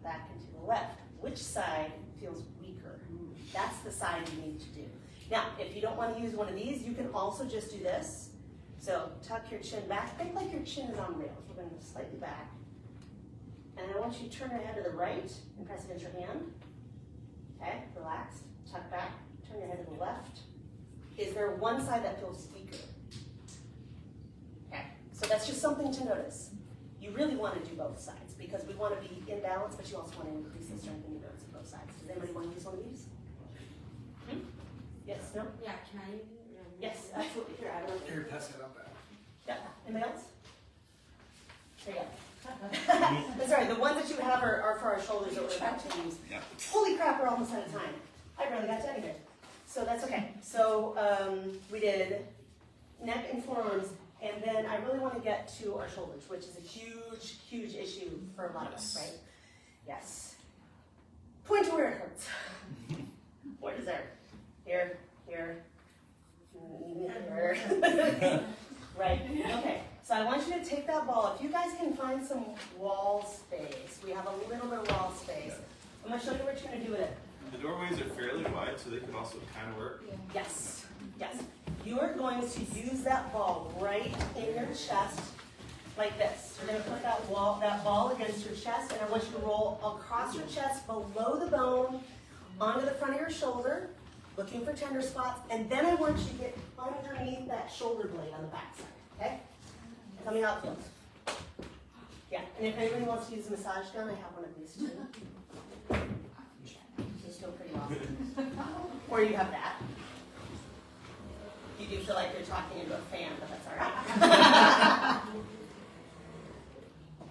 back and to the left. Which side feels weaker? That's the side you need to do. Now, if you don't want to use one of these, you can also just do this. So tuck your chin back. Think like your chin is on rails. We're going to go slightly back. And I want you to turn your head to the right and press against your hand. Okay, relax. Tuck back. Turn your head to the left. Is there one side that feels weaker? Okay, so that's just something to notice. You really want to do both sides because we want to be in balance, but you also want to increase the strength and endurance of both sides. Does anybody want to use one of these? Yes, no? Yeah, can I? Yes, absolutely. Here, I don't know. Here, test it up. Yeah, anybody else? There you go. That's all right, the ones that you have are for our shoulders that we're about to use. Yeah. Holy crap, we're almost out of time. I barely got to any of it. So that's okay. So we did neck and forearms, and then I really want to get to our shoulders, which is a huge, huge issue for a lot of us, right? Yes. Point to where it hurts. Where does it hurt? Here, here, here. Right, okay. So I want you to take that ball. If you guys can find some wall space, we have a little bit of wall space. I'm gonna show you what you're gonna do with it. The doorways are fairly wide, so they can also kind of work. Yes, yes. You are going to use that ball right in your chest like this. You're going to put that ball against your chest, and I want you to roll across your chest below the bone onto the front of your shoulder, looking for tender spots, and then I want you to get underneath that shoulder blade on the back side, okay? Tell me how it feels. Yeah, and if anybody wants to use a massage gun, I have one of these too. It's still pretty awesome. Or you have that. You do feel like you're talking into a fan, but that's all right.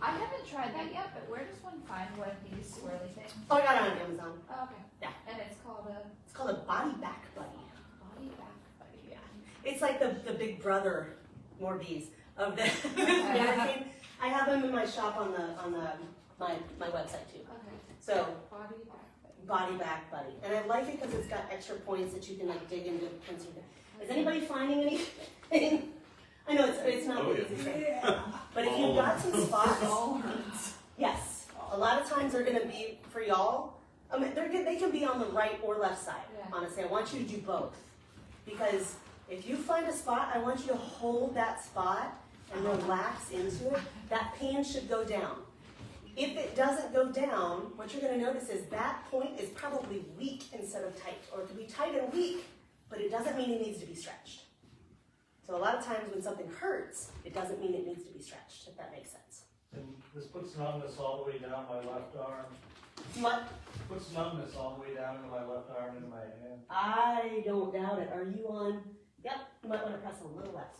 I haven't tried that yet, but where does one find one of these swirly things? Oh, I got it on Amazon. Oh, okay. Yeah. And it's called a It's called a body back buddy. body back buddy. Yeah. It's like the big brother, more bees, of the magazine. I have them in my shop on my website too. Okay. So Body back buddy. body back buddy, and I like it because it's got extra points that you can like dig into. Is anybody finding anything? I know it's not the easiest thing, but if you've got some spots, yes, a lot of times they're going to be for y'all. I mean, they can be on the right or left side. Yeah. Honestly, I want you to do both because if you find a spot, I want you to hold that spot and relax into it. That pain should go down. If it doesn't go down, what you're going to notice is that point is probably weak instead of tight, or it could be tight and weak, but it doesn't mean it needs to be stretched. So a lot of times when something hurts, it doesn't mean it needs to be stretched, if that makes sense. And this puts numbness all the way down my left arm. What? Puts numbness all the way down into my left arm into my hand. I don't doubt it. Are you on? Yep, you might want to press a little less.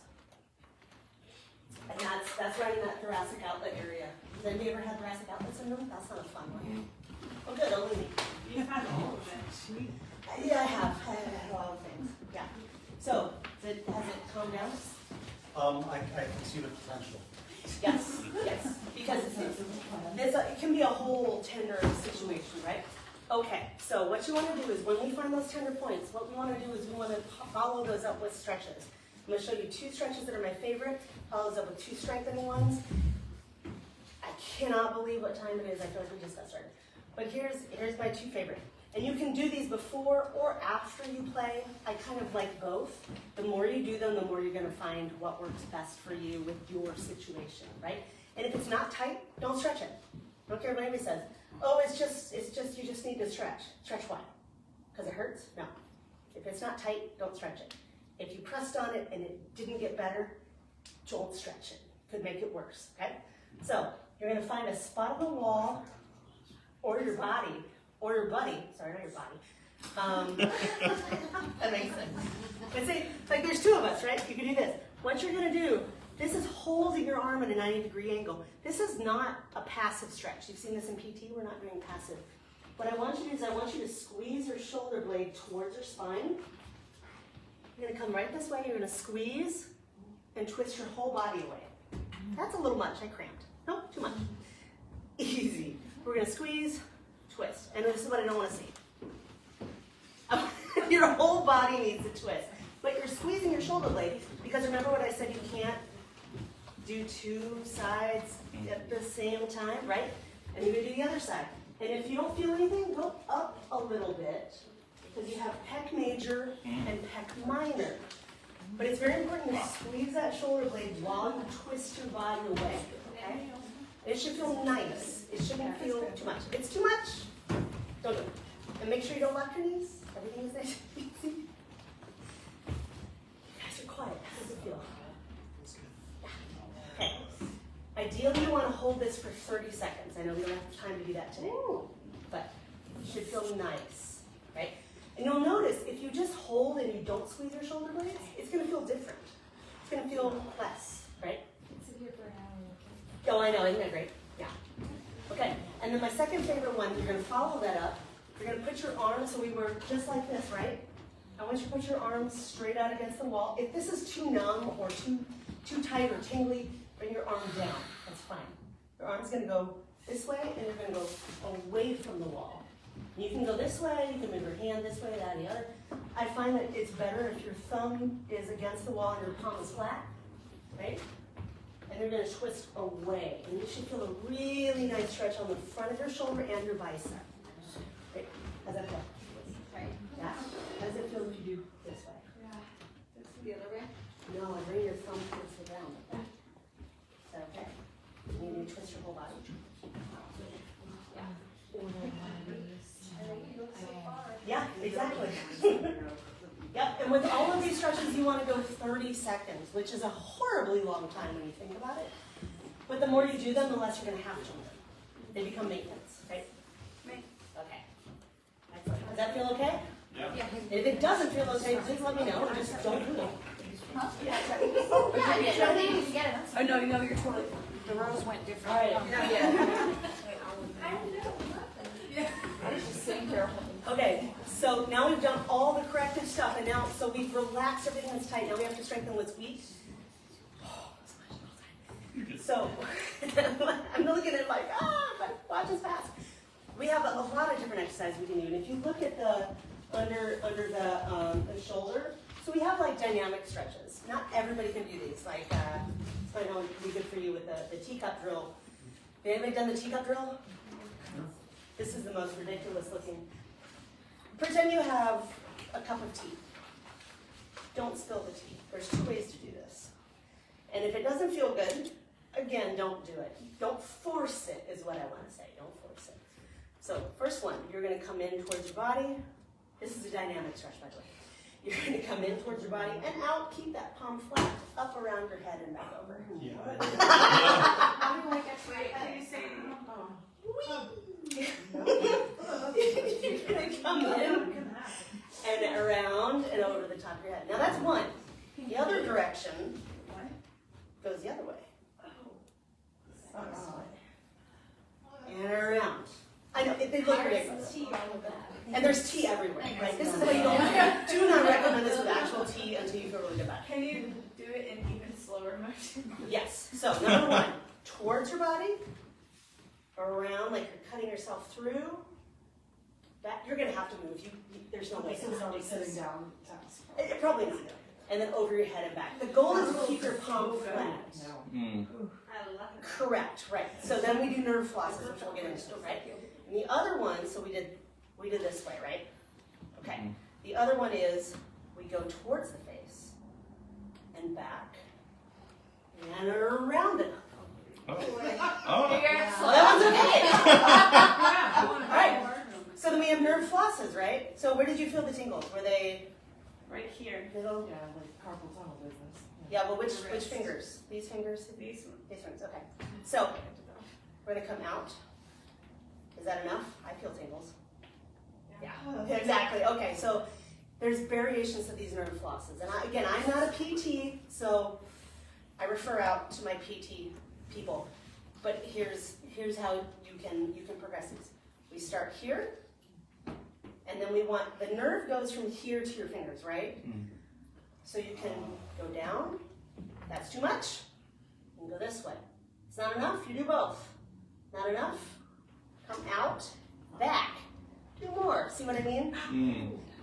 And that's right in that thoracic outlet area. Has anybody ever had thoracic outlet syndrome? That's not a fun one. Oh good, only me. You've had all of it. Yeah, I have. I have had a lot of things. Yeah. So, has it calmed down? I can see the potential. Yes, yes. Because it can be a whole tender situation, right? Okay, so what you want to do is when we find those tender points, what we want to do is we want to follow those up with stretches. I'm going to show you 2 stretches that are my favorite, follow those up with 2 strengthening ones. I cannot believe what time it is. I feel like we just got started. But here's my 2 favorite. And you can do these before or after you play. I kind of like both. The more you do them, the more you're going to find what works best for you with your situation, right? And if it's not tight, don't stretch it. Don't care what anybody says. Oh, it's just you just need to stretch. Stretch why? Because it hurts? No. If it's not tight, don't stretch it. If you pressed on it and it didn't get better, don't stretch it. Could make it worse, okay? So you're going to find a spot on the wall or your body or your buddy. Sorry, not your body. That makes sense. But say, like there's 2 of us, right? You can do this. What you're going to do, this is holding your arm at a 90-degree angle. This is not a passive stretch. You've seen this in PT. We're not doing passive. What I want you to do is I want you to squeeze your shoulder blade towards your spine. You're going to come right this way. You're going to squeeze and twist your whole body away. That's a little much. I cramped. No, too much. Easy. We're going to squeeze, twist. And this is what I don't want to see. Your whole body needs to twist. But you're squeezing your shoulder blade because remember what I said, you can't do 2 sides at the same time, right? And you're going to do the other side. And if you don't feel anything, go up a little bit because you have pec major and pec minor. But it's very important to squeeze that shoulder blade while you twist your body away, okay? It should feel nice. It shouldn't feel too much. If it's too much, don't do it. And make sure you don't lock your knees. Everything is nice and easy. You guys are quiet. How does it feel? Okay. Ideally, you want to hold this for 30 seconds. I know we don't have time to do that today, but it should feel nice, right? And you'll notice if you just hold and you don't squeeze your shoulder blades, it's going to feel different. It's going to feel less, right? Sit here for an hour. Oh, I know. Isn't that great? Yeah. Okay. And then my second favorite one, you're going to follow that up. You're going to put your arms, so we were just like this, right? I want you to put your arms straight out against the wall. If this is too numb or too tight or tingly, bring your arm down. That's fine. Your arm's going to go this way, and you're going to go away from the wall. And you can go this way, you can move your hand this way, that, and the other. I find that it's better if your thumb is against the wall and your palm is flat, right? And you're going to twist away. And you should feel a really nice stretch on the front of your shoulder and your bicep. Great. How's that feel? you twist your whole body. Yeah, exactly. Yep, and with all of these stretches, you want to go 30 seconds, which is a horribly long time when you think about it. But the more you do them, the less you're going to have to. They become maintenance, right? Okay. Excellent. Does that feel okay? Yeah. If it doesn't feel okay, please let me know. Just don't do it. Huh? Yeah, I don't think you can get it. Oh, no, you're totally, the rows went different. All right. Yeah. I don't know. I was just sitting there. Okay, so now we've done all the corrective stuff, and now, so we've relaxed everything that's tight. Now we have to strengthen what's weak. So, I'm looking at it like, but watch us fast. We have a lot of different exercises we can do, and if you look at the, under the shoulder, so we have like dynamic stretches. Not everybody can do these, like, so I know it would be good for you with the teacup drill. Have anybody done the teacup drill? This is the most ridiculous looking. Pretend you have a cup of tea. Don't spill the tea. There's 2 ways to do this. And if it doesn't feel good, again, don't do it. Don't force it is what I want to say. Don't force it. So first one, you're going to come in towards your body. This is a dynamic stretch, by the way. You're going to come in towards your body and out. Keep that palm flat, up around your head and back over. Yeah. How do I get right? How do you say You're going to come in and around and over the top of your head. Now that's one. The other direction goes the other way. And around. I know, they look ridiculous. And there's tea everywhere, right? This is why you do not recommend this with actual tea until you feel really good about it. Can you do it in even slower motion? Yes. So number one, towards your body, around like you're cutting yourself through. That you're gonna have to move. There's no way. This is always sitting down task. Probably not. And then over your head and back. The goal is to keep your palm flat. Mm. I love it. Correct. Right. So then we do nerve flosses, which we'll get into, right? And the other one, so we did this way, right? Okay. The other one is we go towards the face and back and around it. Oh. So that one's okay. All right. So then we have nerve flosses, right? So where did you feel the tingles? Were they Right here. middle? Yeah, like carpal tunnel business. Yeah. Well, which fingers? These fingers? These ones. These ones. Okay. So we're gonna come out. Is that enough? I feel tingles. Yeah, exactly. Okay, so there's variations of these nerve flosses. And again, I'm not a PT, so I refer out to my PT people. But here's how you can progress these. We start here, and then we want, the nerve goes from here to your fingers, right? So you can go down. That's too much. You can go this way. It's not enough, you do both. Not enough, come out, back. Do more. See what I mean?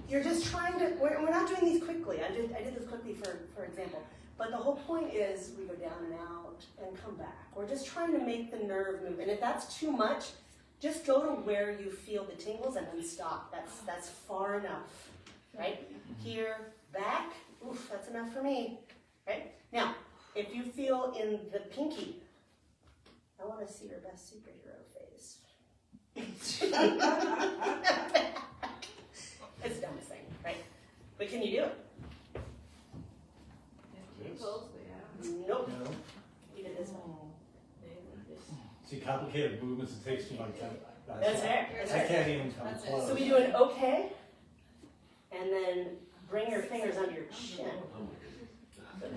You're just trying to, we're not doing these quickly. I did this quickly for example. But the whole point is we go down and out and come back. We're just trying to make the nerve move. And if that's too much, just go to where you feel the tingles and then stop. That's far enough. Right? Here, back. Oof, that's enough for me. Right? Now, if you feel in the pinky, I want to see your best superhero face. It's the dumbest thing, right? But can you do it? Nope. No. You did this one. See, complicated movements, it takes too much time. That's fair. That's I fair. can't even come close. So we do an okay, and then bring your fingers under your chin. There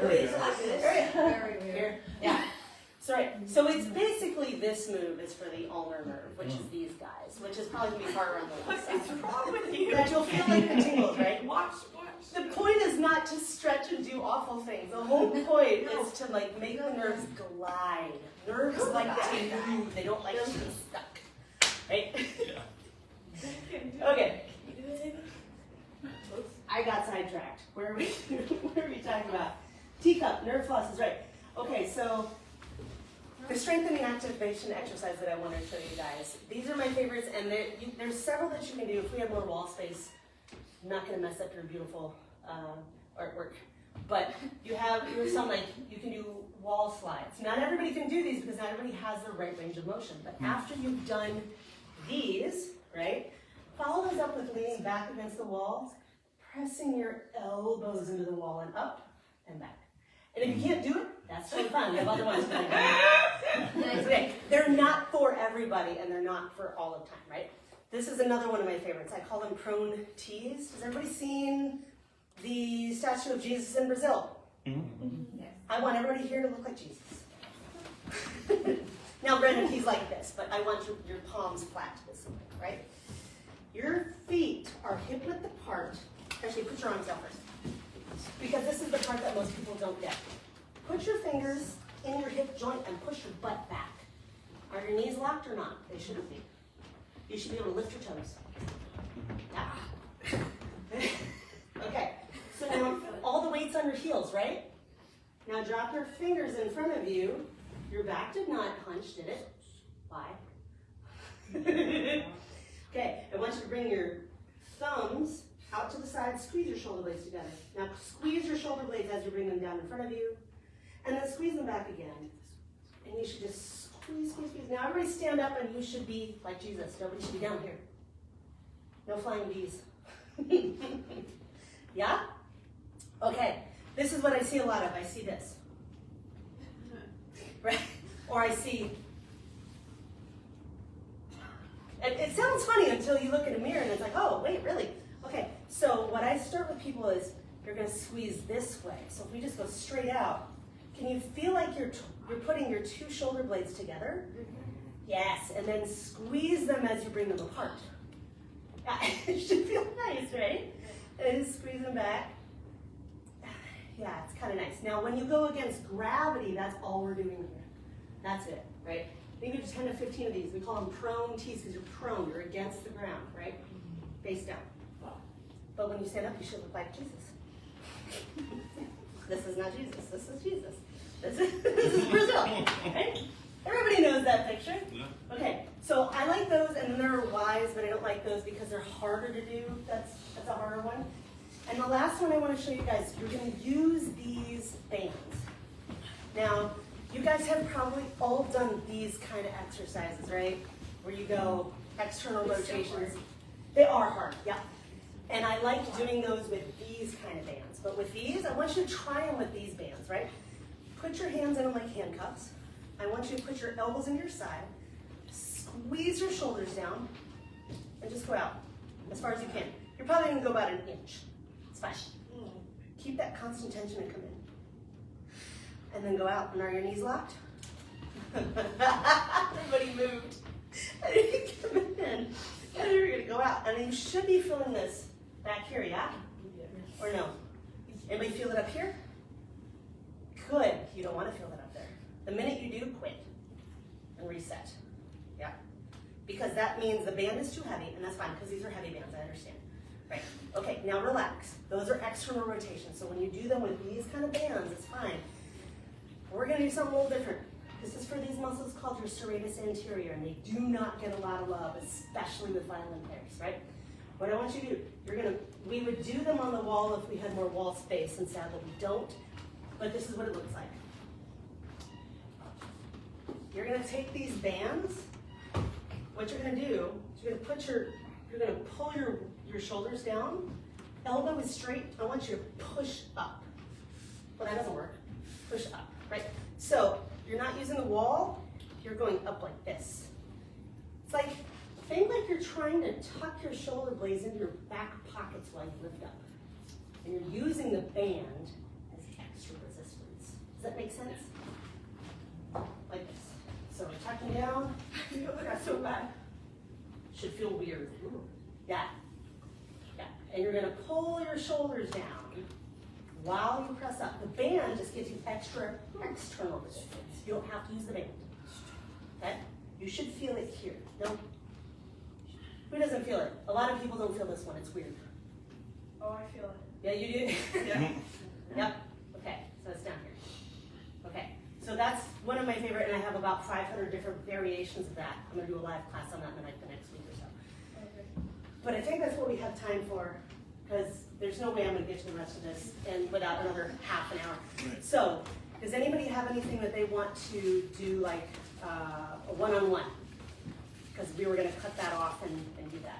we go. Here. Yeah. Sorry. So it's basically this move is for the ulnar nerve, which is these guys, which is probably going to be harder on the left side. What's wrong with you? That you'll feel like the tingles, right? Watch. The point is not to stretch and do awful things. The whole point is to like make the nerves glide. Nerves like to move. They don't like to be stuck. Right? Okay. I got sidetracked. Where are we talking about? Teacup, nerve flosses, right. Okay, so the strengthening activation exercise that I want to show you guys. These are my favorites, and there's several that you can do. If we have more wall space, I'm not going to mess up your beautiful artwork. But you have some like, you can do wall slides. Not everybody can do these because not everybody has the right range of motion. But after you've done these, right, follow those up with leaning back against the wall, pressing your elbows into the wall and up and back. And if you can't do it, that's totally fine. We have other ones. Okay, they're not for everybody and they're not for all of time, right? This is another one of my favorites. I call them prone tees. Has everybody seen the statue of Jesus in Brazil? Yes. I want everybody here to look like Jesus. Now, Brendan, he's like this, but I want your palms flat this way, right? Your feet are hip-width apart. Actually, put your arms down first. Because this is the part that most people don't get. Put your fingers in your hip joint and push your butt back. Are your knees locked or not? They shouldn't be. You should be able to lift your toes. Yeah. Okay, so now all the weight's on your heels, right? Now drop your fingers in front of you. Your back did not hunch, did it? Why? Okay, I want you to bring your thumbs out to the side, squeeze your shoulder blades together. Now squeeze your shoulder blades as you bring them down in front of you, and then squeeze them back again. And you should just squeeze, squeeze, squeeze. Now everybody stand up and you should be like Jesus. Nobody should be down here. No flying bees. Yeah? Okay, this is what I see a lot of. I see this. Right? Or I see, it sounds funny until you look in a mirror and it's like, oh, wait, really? Okay, so what I start with people is, you're gonna squeeze this way. So if we just go straight out, can you feel like you're putting your two shoulder blades together? Yes, and then squeeze them as you bring them apart. Yeah, it should feel nice, right? And squeeze them back. Yeah, it's kind of nice. Now, when you go against gravity, that's all we're doing here. That's it, right? Maybe just 10 to 15 of these. We call them prone tees because you're prone. You're against the ground, right? Face down. But when you stand up, you should look like Jesus. This is not Jesus. This is Jesus. This is Brazil, right? Everybody knows that picture. Yeah. Okay, so I like those, and then there are Ys, but I don't like those because they're harder to do. That's a harder one. And the last one I want to show you guys, you're going to use these bands. Now, you guys have probably all done these kind of exercises, right? Where you go external rotations. They are hard, yeah. And I like doing those with these kind of bands. But with these, I want you to try them with these bands, right? Put your hands in them like handcuffs. I want you to put your elbows into your side, squeeze your shoulders down, and just go out as far as you can. You're probably going to go about an inch. It's fine. Keep that constant tension and come in. And then go out. And are your knees locked? Everybody moved. And you come in. And then you're going to go out. And you should be feeling this back here, yeah? Or no? Anybody feel it up here? Good. You don't want to feel it up there. The minute you do, quit and reset. Yeah? Because that means the band is too heavy, and that's fine, because these are heavy bands, I understand. Right? Okay, now relax. Those are external rotations, so when you do them with these kind of bands, it's fine. We're going to do something a little different. This is for these muscles called your serratus anterior, and they do not get a lot of love, especially with violin players, right? What I want you to do, we would do them on the wall if we had more wall space, and sadly we don't, but this is what it looks like. You're going to take these bands. What you're going to do is you're going to pull your shoulders down. Elbow is straight. I want you to push up. Well, that doesn't work. Push up, right? So you're not using the wall. You're going up like this. It's like, think like you're trying to tuck your shoulder blades into your back pockets while you lift up. And you're using the band as extra resistance. Does that make sense? Like this. So we're tucking down. Press so bad. Should feel weird. Yeah. Yeah. And you're going to pull your shoulders down while you press up. The band just gives you extra external resistance. You don't have to use the band. Okay? You should feel it here. No? Who doesn't feel it? A lot of people don't feel this one. It's weird. Oh, I feel it. Yeah, you do? Yeah. Yep. Okay, so it's down here. Okay, so that's one of my favorite, and I have about 500 different variations of that. I'm going to do a live class on that in the next week or so. Okay. But I think that's what we have time for, because there's no way I'm going to get to the rest of this and without another half an hour. Right. So Does anybody have anything that they want to do, like a one-on-one? Because we were going to cut that off and do that.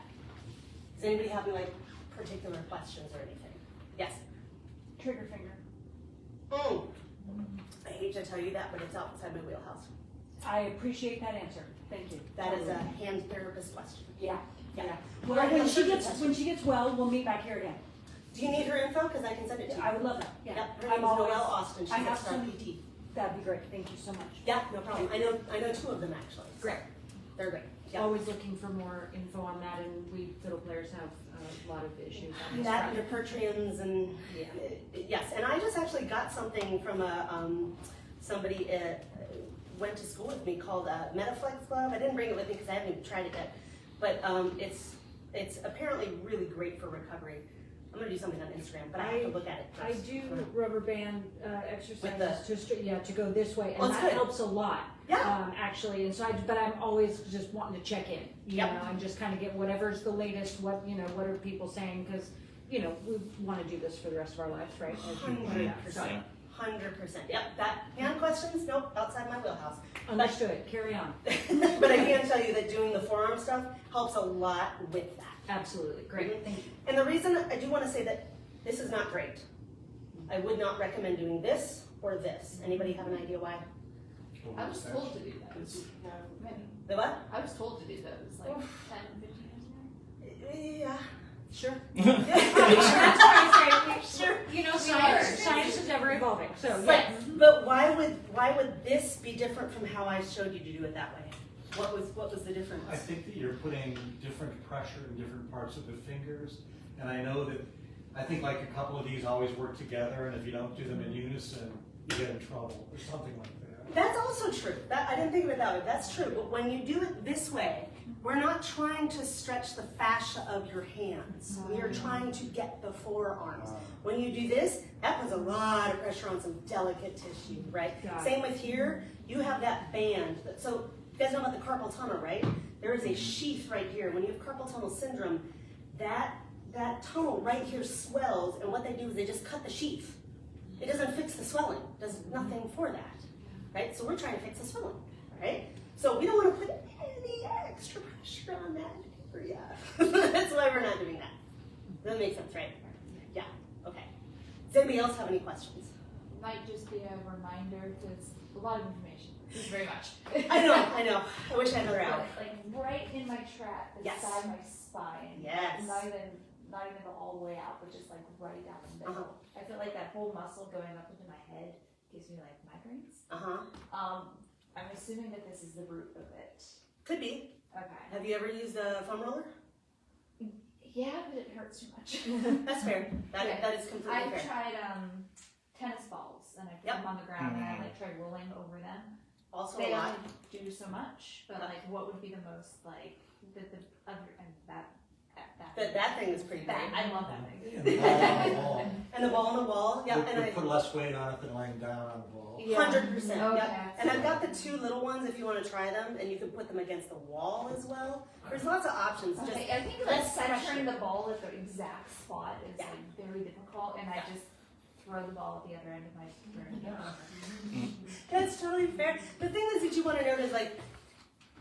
Does anybody have any like particular questions or anything? Yes. Trigger finger. I hate to tell you that, but it's outside my wheelhouse. I appreciate that answer. Thank you. That is a hand therapist question. Yeah. Yeah. Well, when she gets well, we'll meet back here again. Do you need her info? Because I can send it to you. I would love that. Yeah. Yep. Her name is Noelle Austin. She's at Star PT. That'd be great. Thank you so much. Yeah, no problem. I know two of them actually. Great. They're great. Yeah. Always looking for more info on that, and we fiddle players have a lot of issues on this That and front. your Pertrians and yes, and I just actually got something from somebody went to school with me called Metaflex Glove. I didn't bring it with me because I haven't even tried it yet, but it's apparently really great for recovery. I'm gonna do something on Instagram, but I have to look at it I first. do rubber band exercises to go this way, and Well, that's that good. helps a lot. Yeah. Actually, and so but I'm always just wanting to check in, you Yep. know, and just kind of get whatever's the latest, what are people saying, because, you know, we want to do this for the rest of our lives, right? As you pointed out. So, 100%. Yep. That hand questions? Nope. Outside my wheelhouse. understood. Carry on. But I can tell you that doing the forearm stuff helps a lot with that. Absolutely. Great. Thank you. And the reason I do want to say that this is not great. I would not recommend doing this or this. Anybody have an idea why? I was told to do those. The what? I was told to do those like 10, 15 years ago. Yeah. Sure. Sure. You know, science is ever evolving. So yes. But why would this be different from how I showed you to do it that way? What was the difference? I think that you're putting different pressure in different parts of the fingers, and I know that, I think like a couple of these always work together, and if you don't do them in unison, you get in trouble, or something like that. That's also true. I didn't think of it that way. That's true. But when you do it this way, we're not trying to stretch the fascia of your hands. We are trying to get the forearms. When you do this, that puts a lot of pressure on some delicate tissue, right? Same with here. You have that band. So you guys know about the carpal tunnel, right? There is a sheath right here. When you have carpal tunnel syndrome, that tunnel right here swells, and what they do is they just cut the sheath. It doesn't fix the swelling. It does nothing for that, right? So we're trying to fix the swelling, right? So we don't want to put any extra pressure on that area. That's why we're not doing that. That makes sense, right? Yeah, okay. Does anybody else have any questions? Might just be a reminder because a lot of information. Thank you very much. I know. I wish I had another hour. Like right in my trap, Yes. beside my spine. Yes. Not even go all the way out, but just like right down the middle. I feel like that whole muscle going up into my head gives me like migraines. I'm assuming that this is the root of it. Could be. Okay. Have you ever used a foam roller? Yeah, but it hurts too much. That's fair. That is completely I've fair. tried tennis balls and I put them on the ground and I like try rolling over them. Also They a lot. only do so much, but like what would be the most like the other and That thing is pretty big. I love that thing. And the ball on the wall. And the ball on the wall. Yeah, and Put less weight on it than laying down on the ball. 100%. Okay. Yep. And I've got the two little ones if you want to try them, and you can put them against the wall as well. There's lots of options. Just Okay, I think like less centering pressure. the ball at the exact spot is Yeah. like very difficult, and I just throw the ball at the other end of my brain. That's totally fair. The thing is that you want to note is like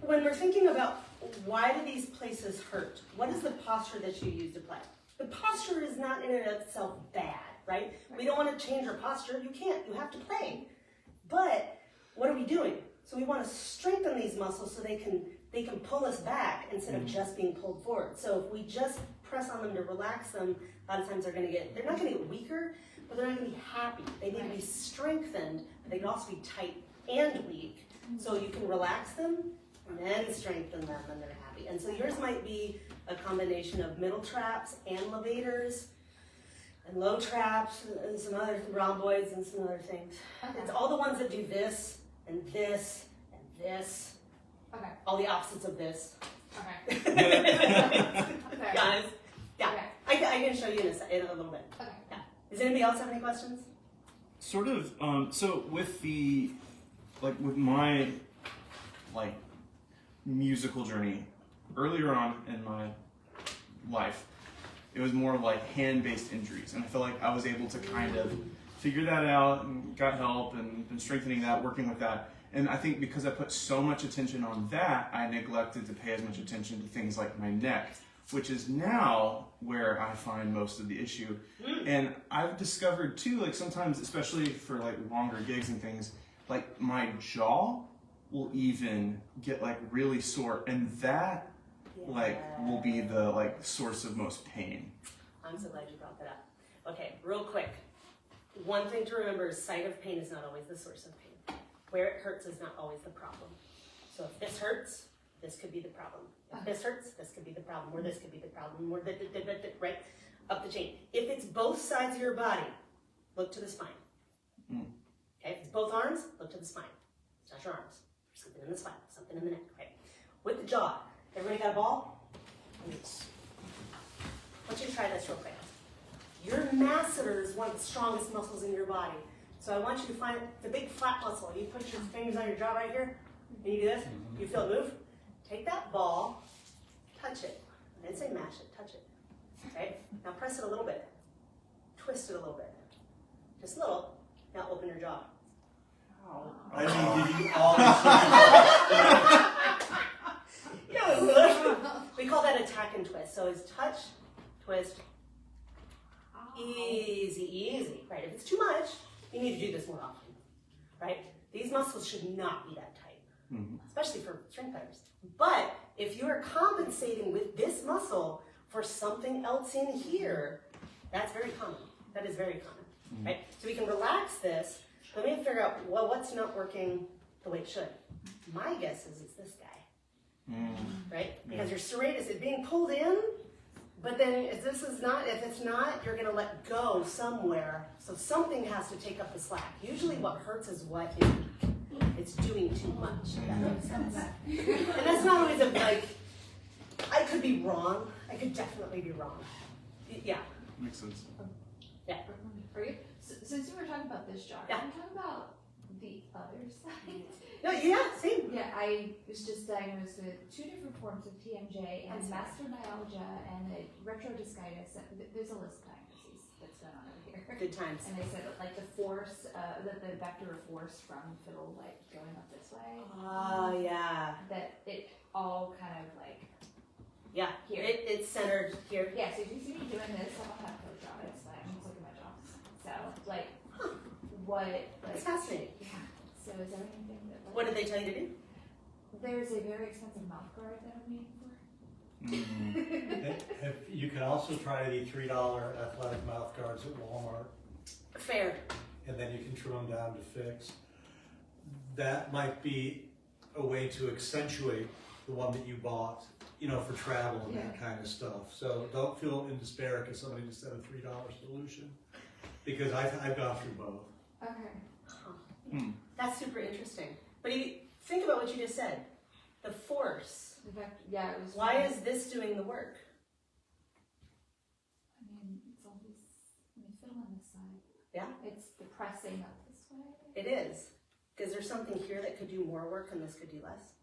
when we're thinking about why do these places hurt? What is the posture that you use to play? The posture is not in and of itself bad, right? We don't want to change our posture. You can't. You have to play. But what are we doing? So we want to strengthen these muscles so they can pull us back instead of just being pulled forward. So if we just press on them to relax them, a lot of times they're not going to get weaker, but they're not going to be happy. They need to be strengthened, but they can also be tight and weak. So you can relax them and then strengthen them and they're happy. And so yours might be a combination of middle traps and levators and low traps and some other rhomboids and some other things. Okay. It's all the ones that do this and this and this. Okay. All the opposites of this. Okay. Guys, yeah. Okay. I can show you in a little bit. Okay. Yeah. Does anybody else have any questions? Sort of. So with my musical journey earlier on in my life, it was more like hand-based injuries, and I feel like I was able to kind of figured that out and got help and been strengthening that, working with that. And I think because I put so much attention on that, I neglected to pay as much attention to things like my neck, which is now where I find most of the issue. And I've discovered too, like sometimes, especially for like longer gigs and things, like my jaw will even get like really sore, and that like will be the like source of most pain. I'm so glad you brought that up. Okay, real quick. One thing to remember is site of pain is not always the source of pain. Where it hurts is not always the problem. So if this hurts, this could be the problem. If this hurts, this could be the problem, or this could be the problem, or right up the chain. If it's both sides of your body, look to the spine. Okay, if it's both arms, look to the spine. It's not your arms. There's something in the spine, something in the neck, right? With the jaw, everybody got a ball? Yes. Why don't you try this real quick? Your masseter is one of the strongest muscles in your body. So I want you to find the big flat muscle. You put your fingers on your jaw right here, and you do this. You feel it move? Take that ball, touch it. I didn't say mash it, touch it. Okay? Now press it a little bit. Twist it a little bit. Just a little. Now open your jaw. I didn't give you all We call that attack and twist. So it's touch, twist, easy, easy. Right? If it's too much, you need to do this more often. Right? These muscles should not be that tight, especially for string players. But if you are compensating with this muscle for something else in here, that's very common. That is very common. Right? So we can relax this. Let me figure out, well, what's not working the way it should. My guess is it's this guy, right? Because your serratus is being pulled in, but then if it's not, you're gonna let go somewhere. So something has to take up the slack. Usually what hurts is what it's doing too much, if that makes sense. And that's not always I could be wrong. I could definitely be wrong. Yeah. Makes sense. Yeah. For you? Since we were talking about this jar, Yeah. can we talk about the other side? No, yeah, same. Yeah, I was just diagnosed with 2 different forms of TMJ and mastomyalgia and a retrodiscitis. There's a list of diagnoses that's going on over here. Good times. And they said that, like, the force, the vector of force from fiddle, like, going up this way. Oh, yeah. That it all kind of, like, Yeah, here. It's centered here. Yeah, so if you see me doing this, I don't have a jaw, it's fine, just look at my jaw. So, like, what, It's like, fascinating. yeah, so is there anything that, like, What did they tell you to do? there's a very expensive mouth guard that I'm waiting for. You can also try the $3 athletic mouth guards at Walmart, Fair. and then you can trim them down to fix. That might be a way to accentuate the one that you bought, for travel and that kind of stuff. So don't feel in despair because somebody just said a $3 solution, because I've gone through both. Okay. That's super interesting. But if you think about what you just said, the force. In fact, yeah, it was. Why is this doing the work? I mean, it's always, fiddle on this side. Yeah. It's depressing up this way. It is. Because there's something here that could do more work and this could do less.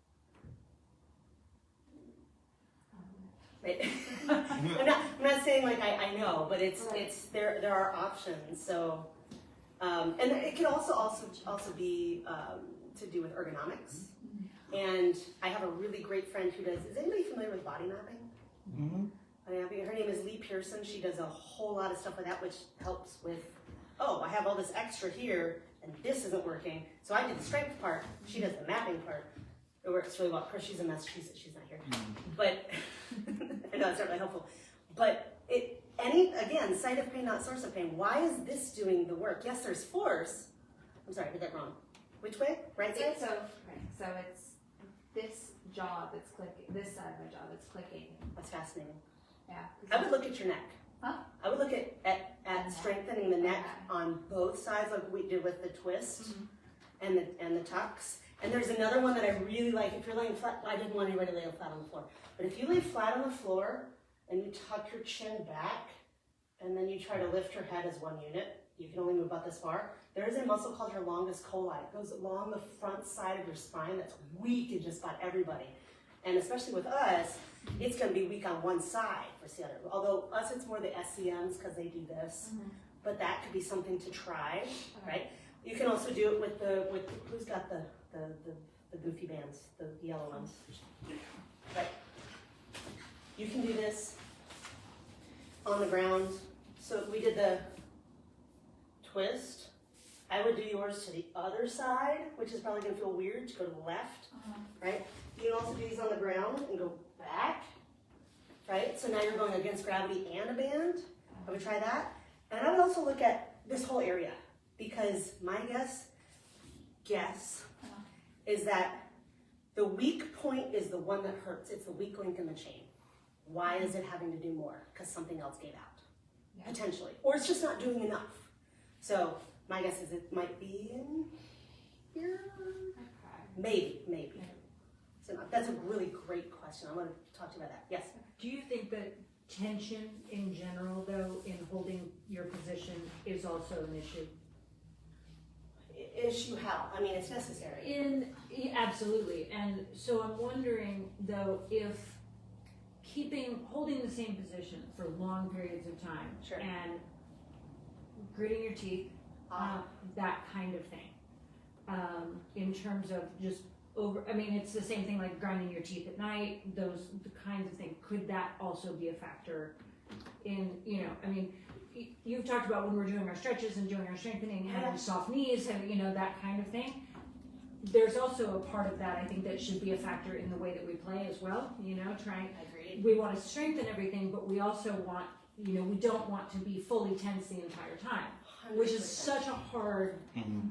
Right? I'm not saying like I know, but it's there are options. So and it could also be to do with ergonomics. And I have a really great friend who does. Is anybody familiar with body mapping? Her name is Lee Pearson. She does a whole lot of stuff with that, which helps with. Oh, I have all this extra here, and this isn't working. So I did the strength part. She does the mapping part. It works really well. Of course, she's in Massachusetts. She's not here, but I know it's not really helpful. But again, site of pain, not source of pain. Why is this doing the work? Yes, there's force. I'm sorry, I did that wrong. Which way? Right side? So it's this jaw that's clicking, this side of my jaw that's clicking. That's fascinating. Yeah. I would look at your neck. Huh? I would look at strengthening the neck on both sides, like we did with the twist and the tucks. And there's another one that I really like. If you're laying flat, I didn't want anybody to lay flat on the floor. But if you lay flat on the floor and you tuck your chin back, and then you try to lift your head as one unit, you can only move about this far. There is a muscle called your longus colli. It goes along the front side of your spine. That's weak in just about everybody. And especially with us, it's going to be weak on one side versus the other. Although us, it's more the SCMs because they do this. but that could be something to try, right? You can also do it with who's got the goofy bands, the yellow ones. Right. You can do this on the ground. So if we did the twist, I would do yours to the other side, which is probably gonna feel weird to go to the left, right? You can also do these on the ground and go back, right? So now you're going against gravity and a band. I would try that. And I would also look at this whole area, because my guess is that the weak point is the one that hurts. It's the weak link in the chain. Why is it having to do more? Because something else gave out, potentially. Or it's just not doing enough. So my guess is it might be in here. Maybe. So that's a really great question. I want to talk to you about that. Yes? Do you think that tension in general, though, in holding your position is also an issue? Issue how? I mean, it's necessary. Absolutely. And so I'm wondering, though, if holding the same position for long periods of time Sure. and gritting your teeth, that kind of thing, in terms of just it's the same thing like grinding your teeth at night, the kinds of things. Could that also be a factor in, you've talked about when we're doing our stretches and doing our strengthening, having soft knees, and that kind of thing. There's also a part of that, I think, that should be a factor in the way that we play as well, Agreed. We want to strengthen everything, but we also want, we don't want to be fully tense the entire time, 100%. which is such a hard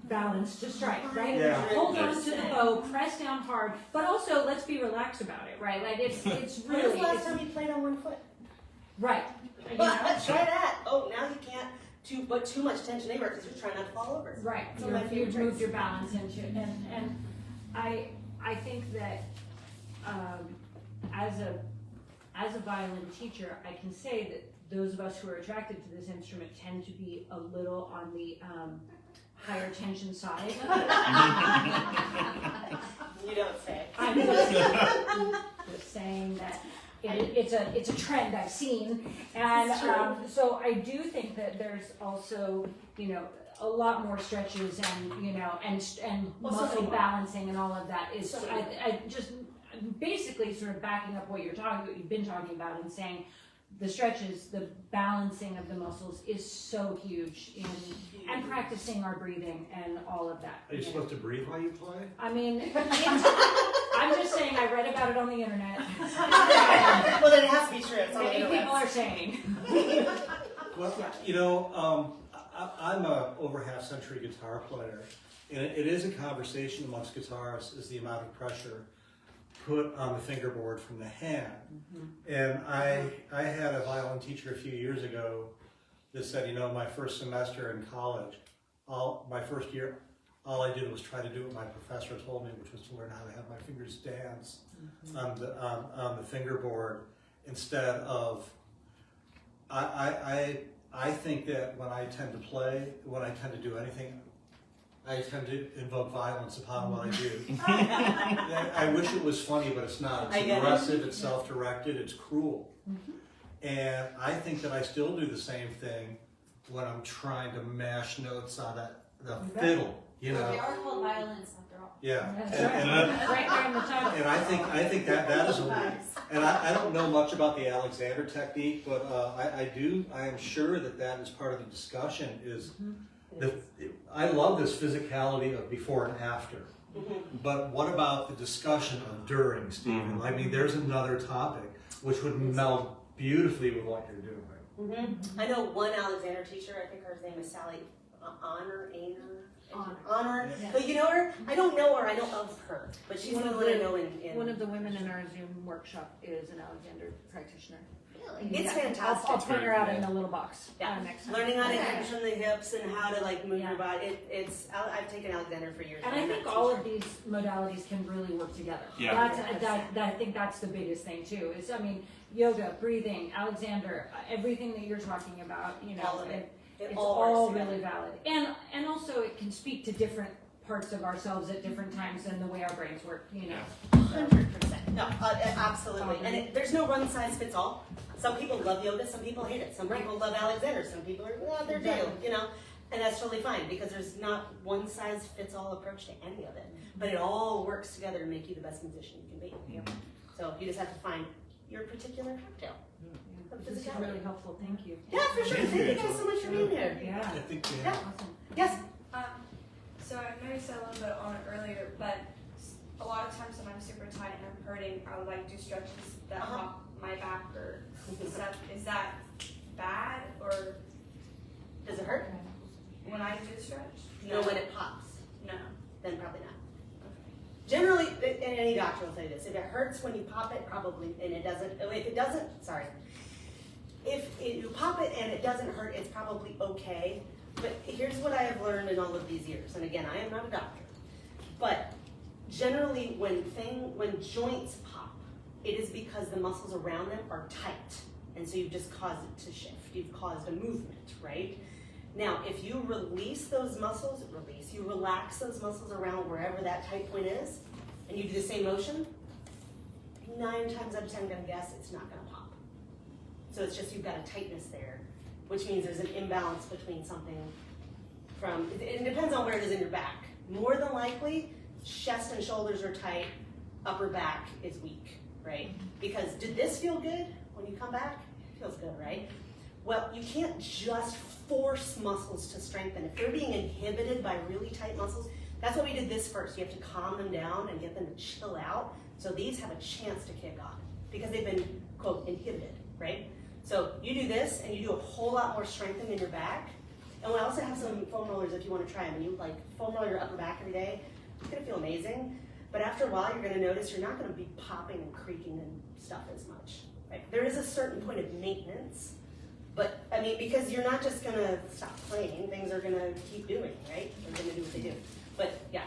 balance to strike, right? Yeah. Hold on to the bow, press down hard, but also let's be relaxed about it, right? Like it's When was really, the last time you played on one foot? right. Try that. Oh, now you can't put too much tension anywhere because you're trying not to fall over. Right, Some of my you've favorite moved tricks. your balance into it, and I think that as a violin teacher, I can say that those of us who are attracted to this instrument tend to be a little on the higher tension side. You don't say. I'm just saying that it's a trend I've seen, and so I do think that there's also a lot more stretches and muscle balancing and all of that is I just basically sort of backing up what you've been talking about and saying the stretches, the balancing of the muscles is so huge and practicing our breathing and all of that. Are you supposed to breathe while you play? I mean, I'm just saying I read about it on the internet. Well, then it has to be true. It's on the Many internet. people are saying. Well, I'm a over half-century guitar player, and it is a conversation amongst guitarists is the amount of pressure put on the fingerboard from the hand. And I had a violin teacher a few years ago that said, my first semester in college, my first year, all I did was try to do what my professor told me, which was to learn how to have my fingers dance on the fingerboard instead of. I think that when I tend to play, when I tend to do anything, I tend to invoke violence upon what I do. I wish it was funny, but it's not. It's aggressive, it's self-directed, it's cruel. And I think that I still do the same thing when I'm trying to mash notes on the fiddle, They are called violins after all. Yeah. That's right. Right there in the title. And I think that is a and I don't know much about the Alexander technique, but I am sure that is part of the discussion is I love this physicality of before and after. But what about the discussion of during, Stephen? I mean, there's another topic which would meld beautifully with what you're doing. I know one Alexander teacher, I think her name is Sally Honor. But you know her? I don't know her, I know of her. But she's the one I know in One of the women in our Zoom workshop is an Alexander practitioner. Really? It's fantastic. I'll point her out in the little box next time. Learning how to tension the hips and how to move your body. I've taken Alexander for years. And I think all of these modalities can really work together. Yeah. I think that's the biggest thing too. Is yoga, breathing, Alexander, everything that you're talking about. All of it. It's all really valid. And also it can speak to different parts of ourselves at different times and the way our brains work, you know. 100%. No, absolutely. And there's no one size fits all. Some people love yoga, some people hate it. Some people love Alexander, some people are, well, they're deal, you know. And that's totally fine because there's not one size fits all approach to any of it. But it all works together to make you the best musician you can be. So you just have to find your particular cocktail. This is really helpful, thank you. Yeah, for sure. Thank you guys so much for being here. Yeah. I think Yeah. Awesome. Yes? So I know you said a little bit on it earlier, but a lot of times when I'm super tight and I'm hurting, I would like do stretches that pop my back or stuff. Is that bad or Does it hurt? when I do stretch? No, when it pops. No. Then probably not. Generally, and any doctor will say this, if it hurts when you pop it, probably, and it doesn't, if it doesn't, sorry. If you pop it and it doesn't hurt, it's probably okay. But here's what I have learned in all of these years, and again, I am not a doctor. But generally, when joints pop, it is because the muscles around them are tight. And so you've just caused it to shift. You've caused a movement, right? Now, if you release those muscles, you relax those muscles around wherever that tight point is, and you do the same motion, 9 times out of 10, I'm gonna guess it's not gonna pop. So it's just you've got a tightness there, which means there's an imbalance between something from, it depends on where it is in your back. More than likely, chest and shoulders are tight, upper back is weak, right? Because did this feel good when you come back? It feels good, right? Well, you can't just force muscles to strengthen. If they're being inhibited by really tight muscles, that's why we did this first. You have to calm them down and get them to chill out so these have a chance to kick on because they've been, quote, inhibited, right? So you do this and you do a whole lot more strengthening in your back. And we also have some foam rollers if you want to try them. And you like foam roll your upper back every day. It's going to feel amazing. But after a while, you're going to notice you're not going to be popping and creaking and stuff as much, right? There is a certain point of maintenance. But, I mean, because you're not just going to stop playing, things are going to keep doing, right? They're going to do what they do. But, yeah,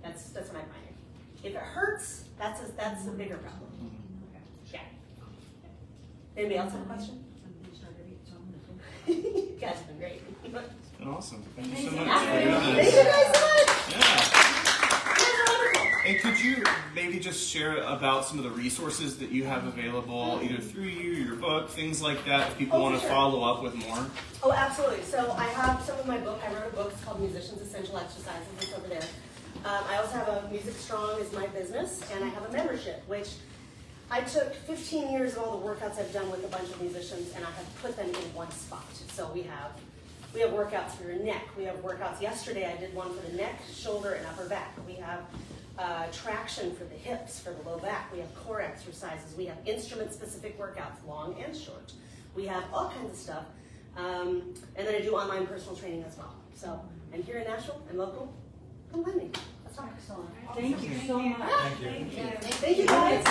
that's what I'm finding. If it hurts, that's a bigger problem. Yeah. Anybody else have a question? You guys have been great. Awesome. Thank you so much. Thank you guys so much. And could you maybe just share about some of the resources that you have available, either through you, your book, things like that, if people want to follow up with more? Oh, absolutely. So I have some of my book. I wrote a book. It's called Musician's Essential Exercises. It's over there. I also have a Music Strong is my business, and I have a membership, which I took 15 years of all the workouts I've done with a bunch of musicians, and I have put them in one spot. So we have workouts for your neck. We have workouts. Yesterday I did one for the neck, shoulder, and upper back. We have traction for the hips, for the low back. We have core exercises. We have instrument-specific workouts, long and short. We have all kinds of stuff. And then I do online personal training as well. So I'm here in Nashville. I'm local. Come find me. That's all. Excellent. Thank you so much. Thank you. Thank you guys.